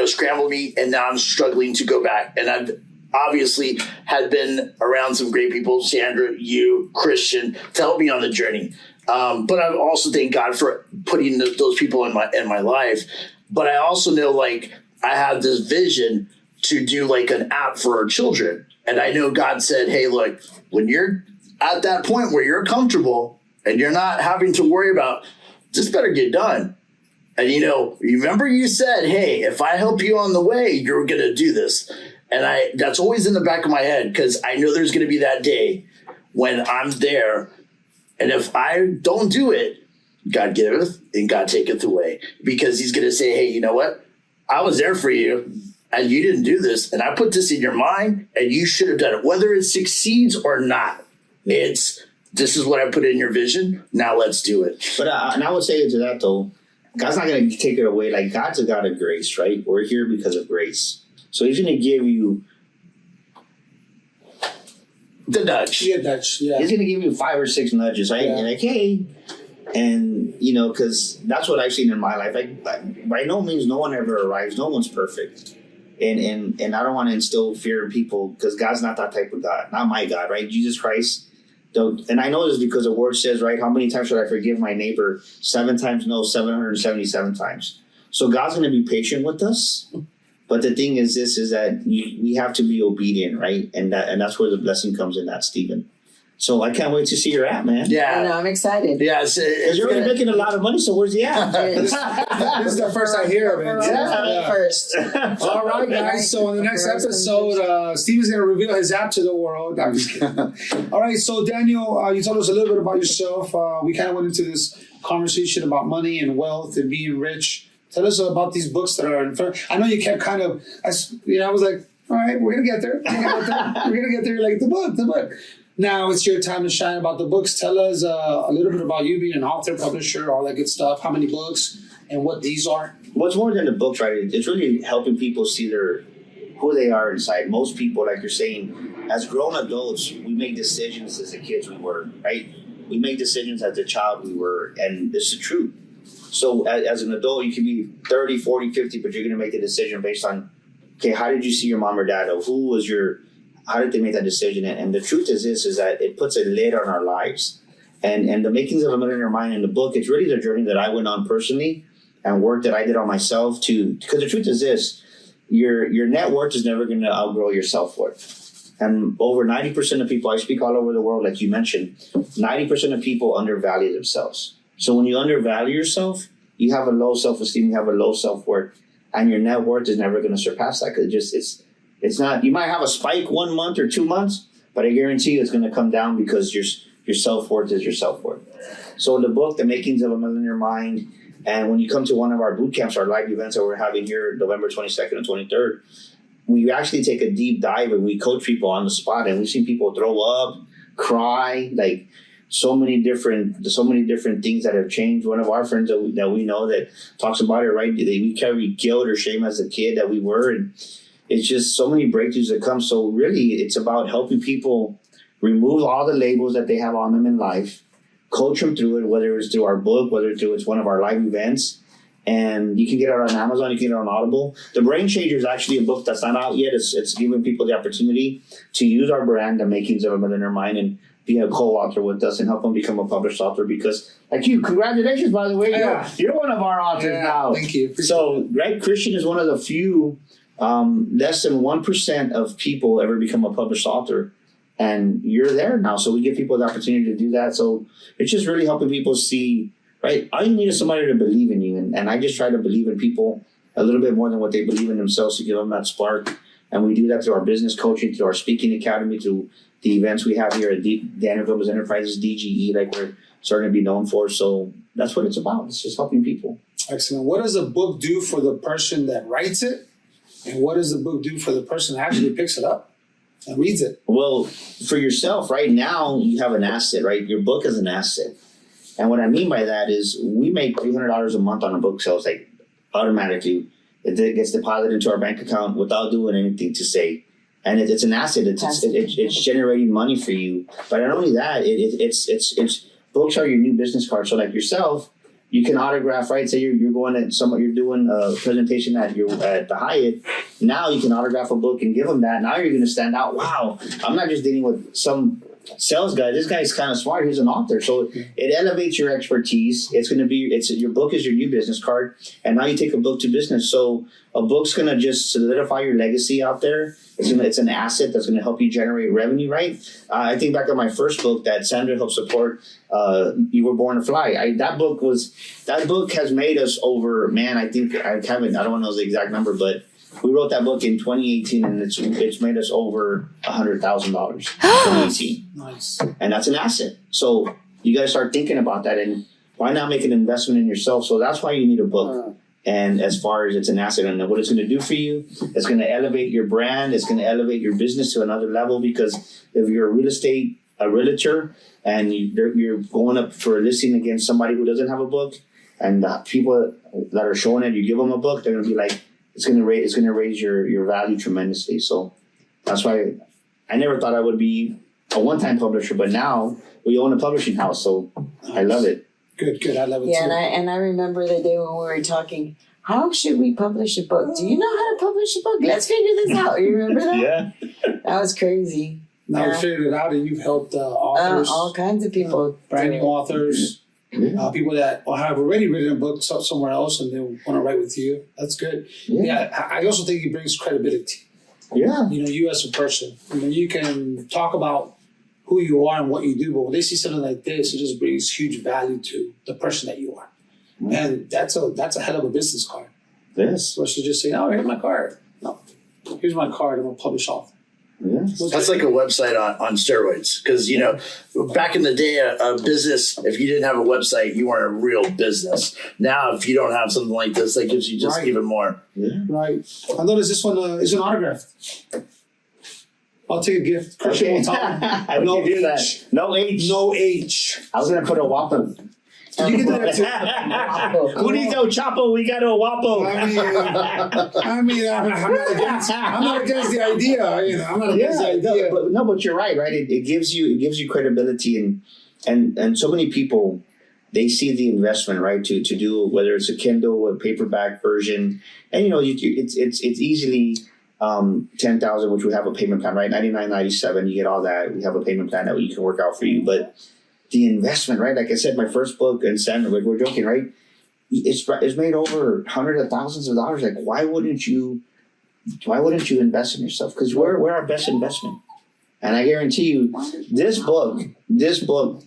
scrambled me, and now I'm struggling to go back. And I've obviously had been around some great people, Sandra, you, Cristian, to help me on the journey. But I also thank God for putting those people in my life. But I also know, like, I have this vision to do like an app for our children. And I know God said, hey, look, when you're at that point where you're comfortable and you're not having to worry about, this better get done. And, remember you said, hey, if I help you on the way, you're going to do this. And that's always in the back of my head, because I know there's going to be that day when I'm there. And if I don't do it, God giveth and God taketh away, because he's going to say, hey, you know what? I was there for you and you didn't do this. And I put this in your mind and you should have done it, whether it succeeds or not. This is what I put in your vision. Now let's do it. But and I would say to that, though, God's not going to take it away. Like, God's a God of grace, right? We're here because of grace. So he's going to give you the nudge. Yeah, nudge. Yeah. He's going to give you 5 or 6 nudges, right? Yeah. And like, hey, and because that's what I've seen in my life. Like, by no means, no one ever arrives. No one's perfect. And I don't want to instill fear in people, because God's not that type of God. Not my God, right? Jesus Christ. And I know this because the word says, right, how many times should I forgive my neighbor? 7 times? No, 777 times. So God's going to be patient with us. But the thing is that we have to be obedient, right? And that's where the blessing comes in, that, Stephen. So I can't wait to see your app, man. Yeah. I know, I'm excited. Yeah. Because you're already making a lot of money, so where's the app? This is the first I hear of it. Yeah. First. All right, guys. So in the next episode, Steven's going to reveal his app to the world. I'm just kidding. All right. So Daniel, you told us a little bit about yourself. We kind of went into this conversation about money and wealth and being rich. Tell us about these books that are in front. I know you kept kind of, I was like, all right, we're going to get there. We're going to get there. Like, the book. Now it's your time to shine about the books. Tell us a little bit about you being an author, publisher, all that good stuff. How many books and what these are? What's more than the books, right? It's really helping people see who they are inside. Most people, like you're saying, as grown adults, we make decisions as the kids we were, right? We make decisions as the child we were, and this is the truth. So as an adult, you can be 30, 40, 50, but you're going to make the decision based on, okay, how did you see your mom or dad? Or how did they make that decision? And the truth is that it puts a lid on our lives. And the makings of a millionaire mind in the book, it's really the journey that I went on personally and work that I did on myself because the truth is this, your net worth is never going to outgrow your self-worth. And over 90% of people, I speak all over the world, like you mentioned, 90% of people undervalue themselves. So when you undervalue yourself, you have a low self-esteem, you have a low self-worth, and your net worth is never going to surpass that, because it's not, you might have a spike 1 month or 2 months, but I guarantee you it's going to come down because your self-worth is your self-worth. So the book, The Makings of a Millionaire Mind, and when you come to one of our boot camps, our live events that we're having here November 22nd and 23rd, we actually take a deep dive and we coach people on the spot, and we've seen people throw up, cry, like so many different things that have changed. One of our friends that we know that talks about it, right? We carry guilt or shame as a kid that we were, and it's just so many breakthroughs that come. So really, it's about helping people remove all the labels that they have on them in life, coach them through it, whether it's through our book, whether it's one of our live events. And you can get it on Amazon, you can get it on Audible. The Brain Changer is actually a book that's not out yet. It's giving people the opportunity to use our brand, The Makings of a Millionaire Mind, and be a co-author with us and help them become a published author. Because, like you, congratulations, by the way. Yeah. You're one of our authors now. Thank you. So, right, Cristian is one of the few, less than 1% of people ever become a published author. And you're there now. So we give people the opportunity to do that. So it's just really helping people see, right? All you need is somebody to believe in you. And I just try to believe in people a little bit more than what they believe in themselves to give them that spark. And we do that through our business coaching, through our speaking academy, through the events we have here at Daniel Gomez Enterprises, DGE, like we're starting to be known for. So that's what it's about. It's just helping people. Excellent. What does a book do for the person that writes it? And what does the book do for the person that actually picks it up and reads it? Well, for yourself, right now, you have an asset, right? Your book is an asset. And what I mean by that is we make $300 a month on our book sales, like automatically. It gets deposited into our bank account without doing anything to say. And it's an asset. It's generating money for you. But not only that, it's books are your new business card. So like yourself, you can autograph, right? Say you're going at you're doing a presentation at the Hyatt. Now you can autograph a book and give them that. Now you're going to stand out. Wow, I'm not just dealing with some sales guy. This guy's kind of smart. He's an author, so it elevates your expertise. Your book is your new business card, and now you take a book to business. So a book's going to just solidify your legacy out there. It's an asset that's going to help you generate revenue, right? I think back on my first book that Sandra helped support, You Were Born to Fly. That book has made us over, man, I don't want to know the exact number, but we wrote that book in 2018 and it's made us over $100,000 in 2018. Nice. And that's an asset. So you got to start thinking about that, and why not make an investment in yourself? So that's why you need a book. And as far as it's an asset and what it's going to do for you, it's going to elevate your brand. It's going to elevate your business to another level, because if you're a realtor, and you're going up for a listing against somebody who doesn't have a book, and the people that are showing it, you give them a book, they're going to be like, it's going to raise your value tremendously. So that's why I never thought I would be a one-time publisher, but now we own a publishing house. So I love it. Good. I love it too. Yeah, and I remember the day when we were talking, how should we publish a book? Do you know how to publish a book? Let's figure this out. You remember that? Yeah. That was crazy. Now we figured it out, and you've helped authors, all kinds of people. brand new authors, people that have already written a book somewhere else and they want to write with you. That's good. Yeah, I also think it brings credibility. Yeah. You as a person, you can talk about who you are and what you do, but when they see something like this, it just brings huge value to the person that you are. And that's a hell of a business card. Yes. Versus just saying, oh, here's my card. No, here's my card. I'm a published author. Yes. That's like a website on steroids. Because, back in the day, a business, if you didn't have a website, you weren't a real business. Now, if you don't have something like this, that gives you just even more. Yeah. Right. I noticed this one is an autograph. I'll take a gift. Cristian will talk. I no do that. No H. No H. I was going to put a Whopper. You can do that too. Who needs no Chapo? We got a Whopper. I'm not against the idea. I'm not against the idea. But you're right. It gives you credibility, and so many people, they see the investment, right? To do, whether it's a Kindle, a paperback version, and it's easily 10,000, which we have a payment plan, right? $99.97, you get all that. We have a payment plan that you can work out for you, but the investment, right? Like I said, my first book, and Sandra, like we're joking, right? It's made over hundreds of thousands of dollars. Like, why wouldn't you invest in yourself? Because we're our best investment. And I guarantee you, this book,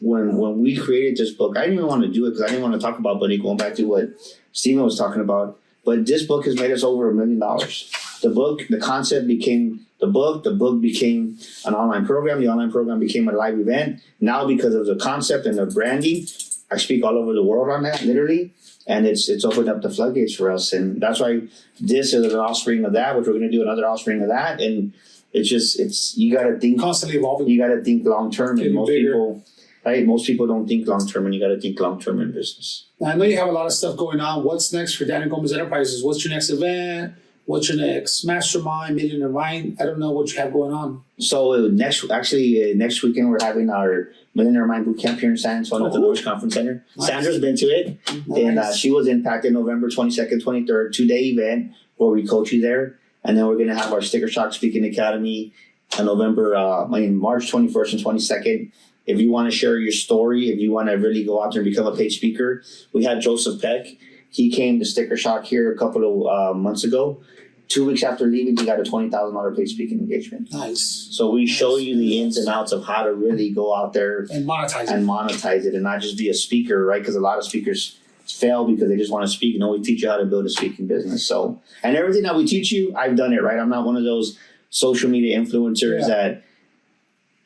when we created this book, I didn't even want to do it because I didn't want to talk about money, going back to what Steven was talking about. But this book has made us over $1 million. The concept became the book became an online program. The online program became a live event. Now, because of the concept and the branding, I speak all over the world on that, literally. And it's opened up the floodgates for us. And that's why this is an offspring of that, which we're going to do another offspring of that. And you got to think. Constantly evolving. You got to think long term. And most bigger. people, right? Most people don't think long term, and you got to think long term in business. Now, I know you have a lot of stuff going on. What's next for Daniel Gomez Enterprises? What's your next event? What's your next mastermind, Millionaire Mind? I don't know what you have going on. So next weekend we're having our Millionaire Mind Bootcamp here in San Antonio at the Norwich Conference Center. Nice. Sandra's been to it, and she was impacted November 22nd, 23rd, 2-day event where we coach you there. And then we're going to have our Sticker Shock Speaking Academy on March 21st and 22nd. If you want to share your story, if you want to really go out there and become a paid speaker, we had Joseph Peck. He came to Sticker Shock here a couple of months ago. 2 weeks after leaving, he got a $20,000 paid speaking engagement. Nice. So we show you the ins and outs of how to really go out there and monetize it and not just be a speaker, right? Because a lot of speakers fail because they just want to speak. No, we teach you how to build a speaking business. So, and everything that we teach you, I've done it, right? I'm not one of those social media influencers that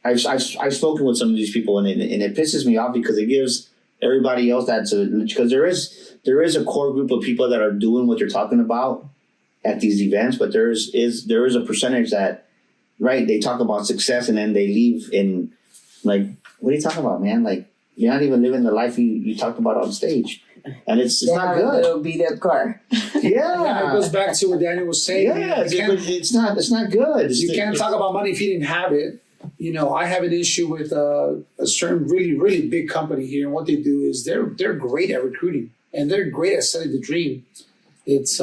I've spoken with some of these people, and it pisses me off because it gives everybody else because there is a core group of people that are doing what you're talking about at these events, but there is a percentage that, right, they talk about success and then they leave in like, what are you talking about, man? Like, you're not even living the life you talked about on stage. And it's not good. A little beat up car. Yeah, it goes back to what Daniel was saying. Yeah, it's not good. You can't talk about money if you didn't have it. You know, I have an issue with a certain really, really big company here, and what they do is they're great at recruiting and they're great at selling the dream. It's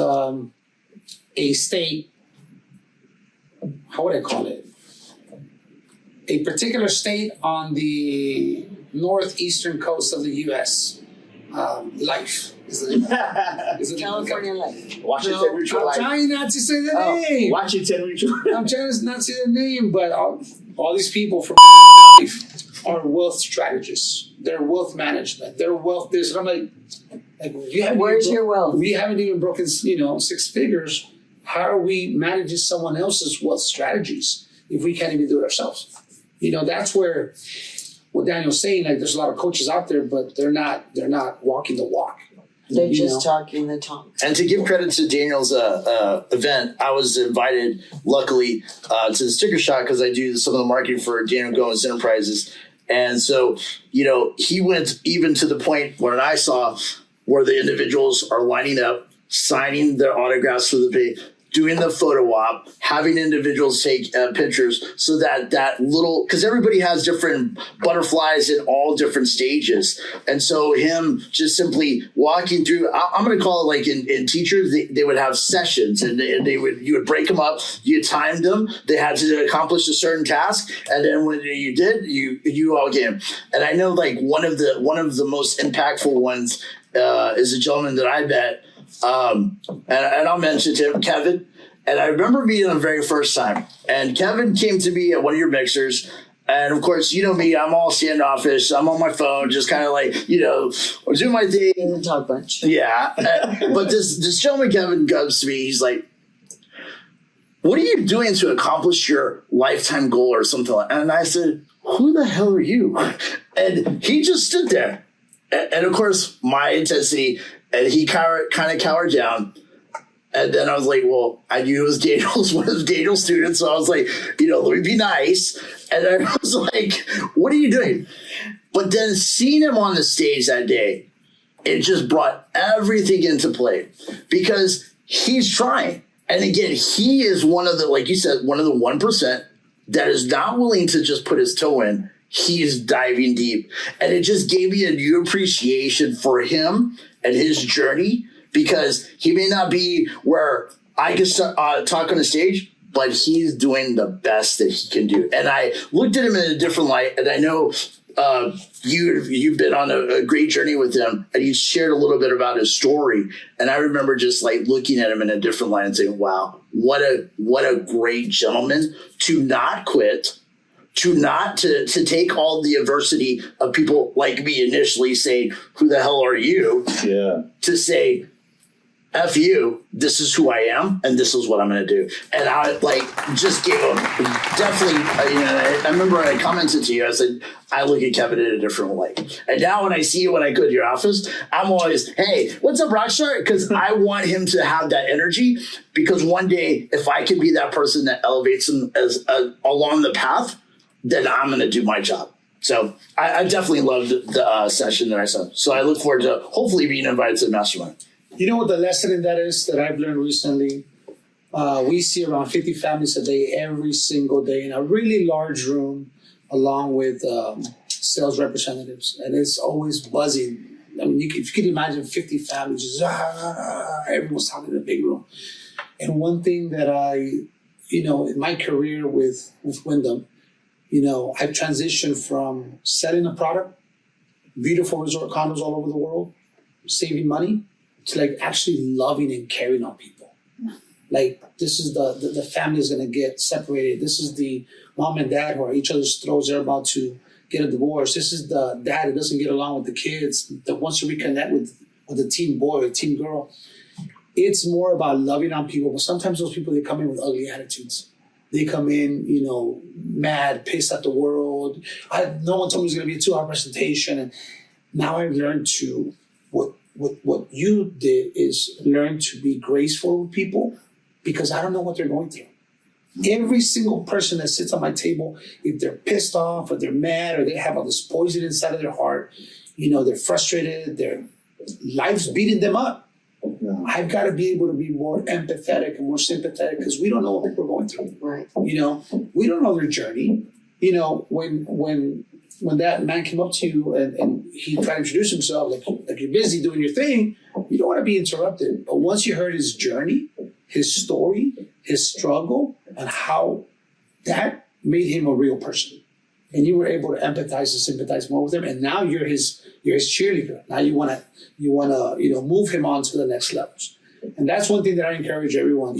a state, how would I call it? A particular state on the northeastern coast of the U.S. Life is the name. California Life. Washington Mutual Life. I'm trying not to say the name. Washington Mutual Life. I'm trying to not say the name, but all these people from Life are wealth strategists. They're wealth management. They're wealth this. And I'm like where's your wealth? We haven't even broken, 6 figures. How are we managing someone else's wealth strategies if we can't even do it ourselves? That's where what Daniel's saying, like there's a lot of coaches out there, but they're not walking the walk. They're just talking the talk. And to give credit to Daniel's event, I was invited, luckily, to the Sticker Shock because I do some of the marketing for Daniel Gomez Enterprises. And so, he went even to the point where I saw where the individuals are lining up, signing their autographs for the pay, doing the photo op, having individuals take pictures so that little, because everybody has different butterflies in all different stages. And so him just simply walking through, I'm going to call it like in teachers, they would have sessions and you would break them up, you timed them, they had to accomplish a certain task. And then when you did, you all came. And I know like one of the most impactful ones is a gentleman that I met. And I'll mention him, Kevin. And I remember meeting him the very first time. And Kevin came to me at one of your mixers. And of course, you know me, I'm all standoffish. I'm on my phone, just kind of like, I'm doing my thing. In the talk bunch. Yeah. But this gentleman, Kevin, comes to me. He's like, what are you doing to accomplish your lifetime goal or something like that? And I said, who the hell are you? And he just stood there. And of course, my intensity, and he kind of cowered down. And then I was like, well, I knew it was one of Daniel's students. So I was like, let me be nice. And I was like, what are you doing? But then seeing him on the stage that day, it just brought everything into play because he's trying. And again, he is one of the, like you said, one of the 1% that is not willing to just put his toe in. He's diving deep. And it just gave me a new appreciation for him and his journey, because he may not be where I can talk on the stage, but he's doing the best that he can do. And I looked at him in a different light, and I know you've been on a great journey with him, and you shared a little bit about his story. And I remember just like looking at him in a different light and saying, wow, what a great gentleman to not quit, to take all the adversity of people like me initially saying, who the hell are you? Yeah. To say, F you, this is who I am, and this is what I'm going to do. And I just gave him definitely, I remember when I commented to you, I said, I look at Kevin in a different way. And now when I see you, when I go to your office, I'm always, hey, what's up, Rockstar? Because I want him to have that energy, because one day, if I can be that person that elevates him along the path, then I'm going to do my job. So I definitely loved the session that I saw. So I look forward to hopefully being invited to the mastermind. You know what the lesson in that is that I've learned recently? We see around 50 families a day, every single day, in a really large room, along with sales representatives. And it's always buzzing. I mean, if you can imagine 50 families, just, everyone's talking in a big room. And one thing that in my career with Wyndham, I've transitioned from selling a product, beautiful resort condos all over the world, saving money, to actually loving and caring on people. This is the family is going to get separated. This is the mom and dad who are each other's throats. They're about to get a divorce. This is the dad that doesn't get along with the kids, that wants to reconnect with a teen boy or a teen girl. It's more about loving on people. But sometimes those people, they come in with ugly attitudes. They come in, mad, pissed at the world. No one told me it was going to be a 2-hour presentation. And now I've learned to, what you did is learn to be graceful with people, because I don't know what they're going through. Every single person that sits on my table, if they're pissed off or they're mad or they have all this poison inside of their heart, they're frustrated, their life's beating them up. I've got to be able to be more empathetic and more sympathetic, because we don't know what people are going through. Right. We don't know their journey. When that man came up to you and he tried to introduce himself, like you're busy doing your thing, you don't want to be interrupted. But once you heard his journey, his story, his struggle, and how that made him a real person, and you were able to empathize and sympathize more with him, and now you're his cheerleader. Now you want to move him on to the next levels. And that's one thing that I encourage everyone.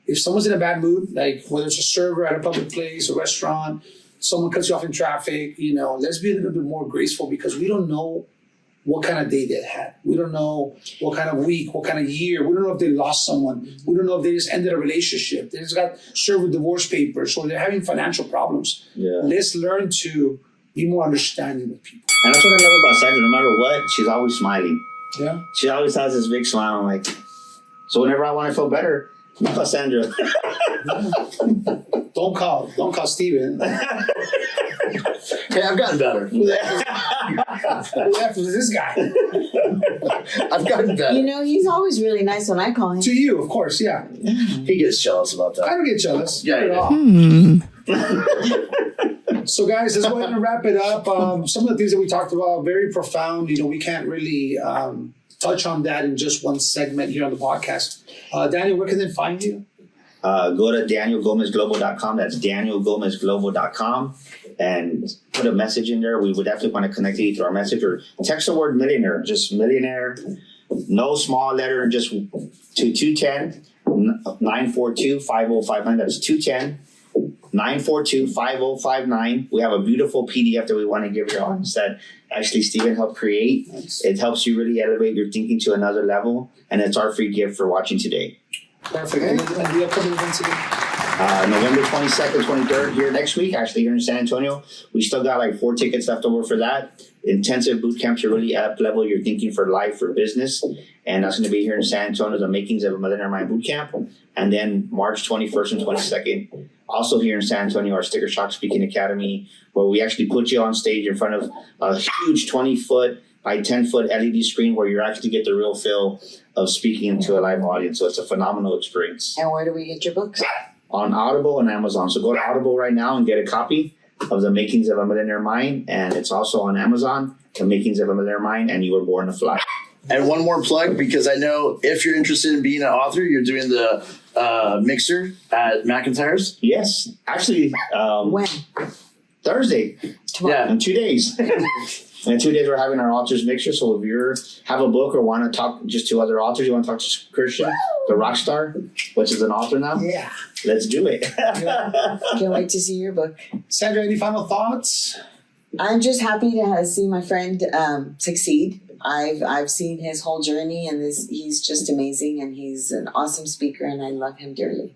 If someone's in a bad mood, like whether it's a server at a public place, a restaurant, someone cuts you off in traffic, let's be a little bit more graceful, because we don't know what kind of day they had. We don't know what kind of week, what kind of year. We don't know if they lost someone. We don't know if they just ended a relationship. They just got served with divorce papers, or they're having financial problems. Yeah. Let's learn to be more understanding with people. And that's what I love about Sandra. No matter what, she's always smiling. Yeah. She always has this big smile. I'm like, so whenever I want to feel better, I call Sandra. Don't call Steven. Hey, I've gotten better. Who the F is this guy? I've gotten better. He's always really nice when I call him. To you, of course, yeah. He gets jealous about that. I don't get jealous. Yeah, at all. So, guys, let's go ahead and wrap it up. Some of the things that we talked about, very profound. We can't really touch on that in just one segment here on the podcast. Daniel, where can they find you? Go to DanielGomezGlobal.com. That's DanielGomezGlobal.com, and put a message in there. We would definitely want to connect to you through our message, or text the word millionaire, just millionaire, no small letter, just to 210-942-5059. That's 210-942-5059. We have a beautiful PDF that we want to give your audience that actually Steven helped create. Nice. It helps you really elevate your thinking to another level, and it's our free gift for watching today. Perfect. And the upcoming events again? November 22nd, 23rd, here next week, actually here in San Antonio. We still got 4 tickets left over for that. Intensive boot camp to really up-level your thinking for life, for business. And that's going to be here in San Antonio, the makings of a Millionaire Mind boot camp. And then March 21st and 22nd, also here in San Antonio, our Sticker Shock Speaking Academy, where we actually put you on stage in front of a huge 20-foot by 10-foot LED screen, where you actually get the real feel of speaking into a live audience. So it's a phenomenal experience. And where do we get your books? On Audible and Amazon. So go to Audible right now and get a copy of The Makings of a Millionaire Mind. And it's also on Amazon, The Makings of a Millionaire Mind, and You Were Born to Fly. And one more plug, because I know if you're interested in being an author, you're doing the mixer at McIntyre's. Yes. Actually, when? Thursday. Tomorrow. Yeah, in 2 days. In 2 days, we're having our authors mixer. So if you have a book or want to talk just to other authors, you want to talk to Cristian, the rock star, which is an author now. Yeah. Let's do it. Can't wait to see your book. Sandra, any final thoughts? I'm just happy to see my friend succeed. I've seen his whole journey, and he's just amazing, and he's an awesome speaker, and I love him dearly.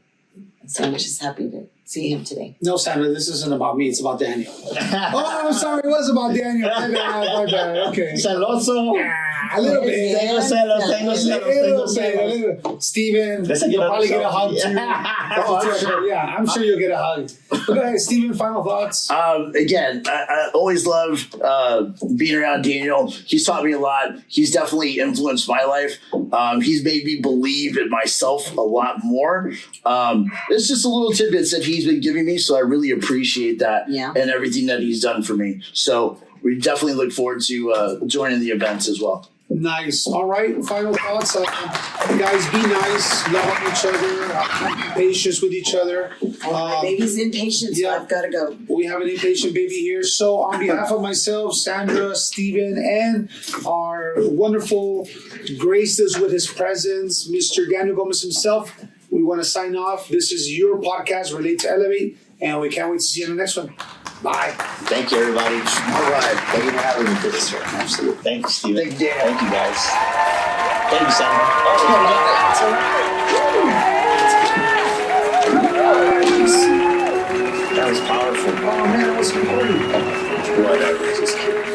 So I'm just happy to see him today. No, Sandra, this isn't about me. It's about Daniel. Oh, I'm sorry. It was about Daniel. My bad. Okay. Celoso. A little bit. Tengo celos. A little bit. Steven, you'll probably get a hug too. Yeah, I'm sure you'll get a hug. But go ahead, Steven, final thoughts. Again, I always love being around Daniel. He's taught me a lot. He's definitely influenced my life. He's made me believe in myself a lot more. It's just a little tidbits that he's been giving me, so I really appreciate that and everything that he's done for me. So we definitely look forward to joining the events as well. Nice. All right. Final thoughts. Guys, be nice. Love on each other. Be patient with each other. My baby's impatient, so I've got to go. We have an impatient baby here. So on behalf of myself, Sandra, Steven, and our wonderful graced us with his presence, Mr. Daniel Gomez himself, we want to sign off. This is your podcast, Relate to Elevate, and we can't wait to see you in the next one. Bye. Thank you, everybody. All right. Thank you for having me, this sir. Absolutely. Thank you, Steven. Thank you, Dan. Thank you, guys. Thank you, Sandra. That was powerful. Oh, man, I was recording. Whatever. Just kidding.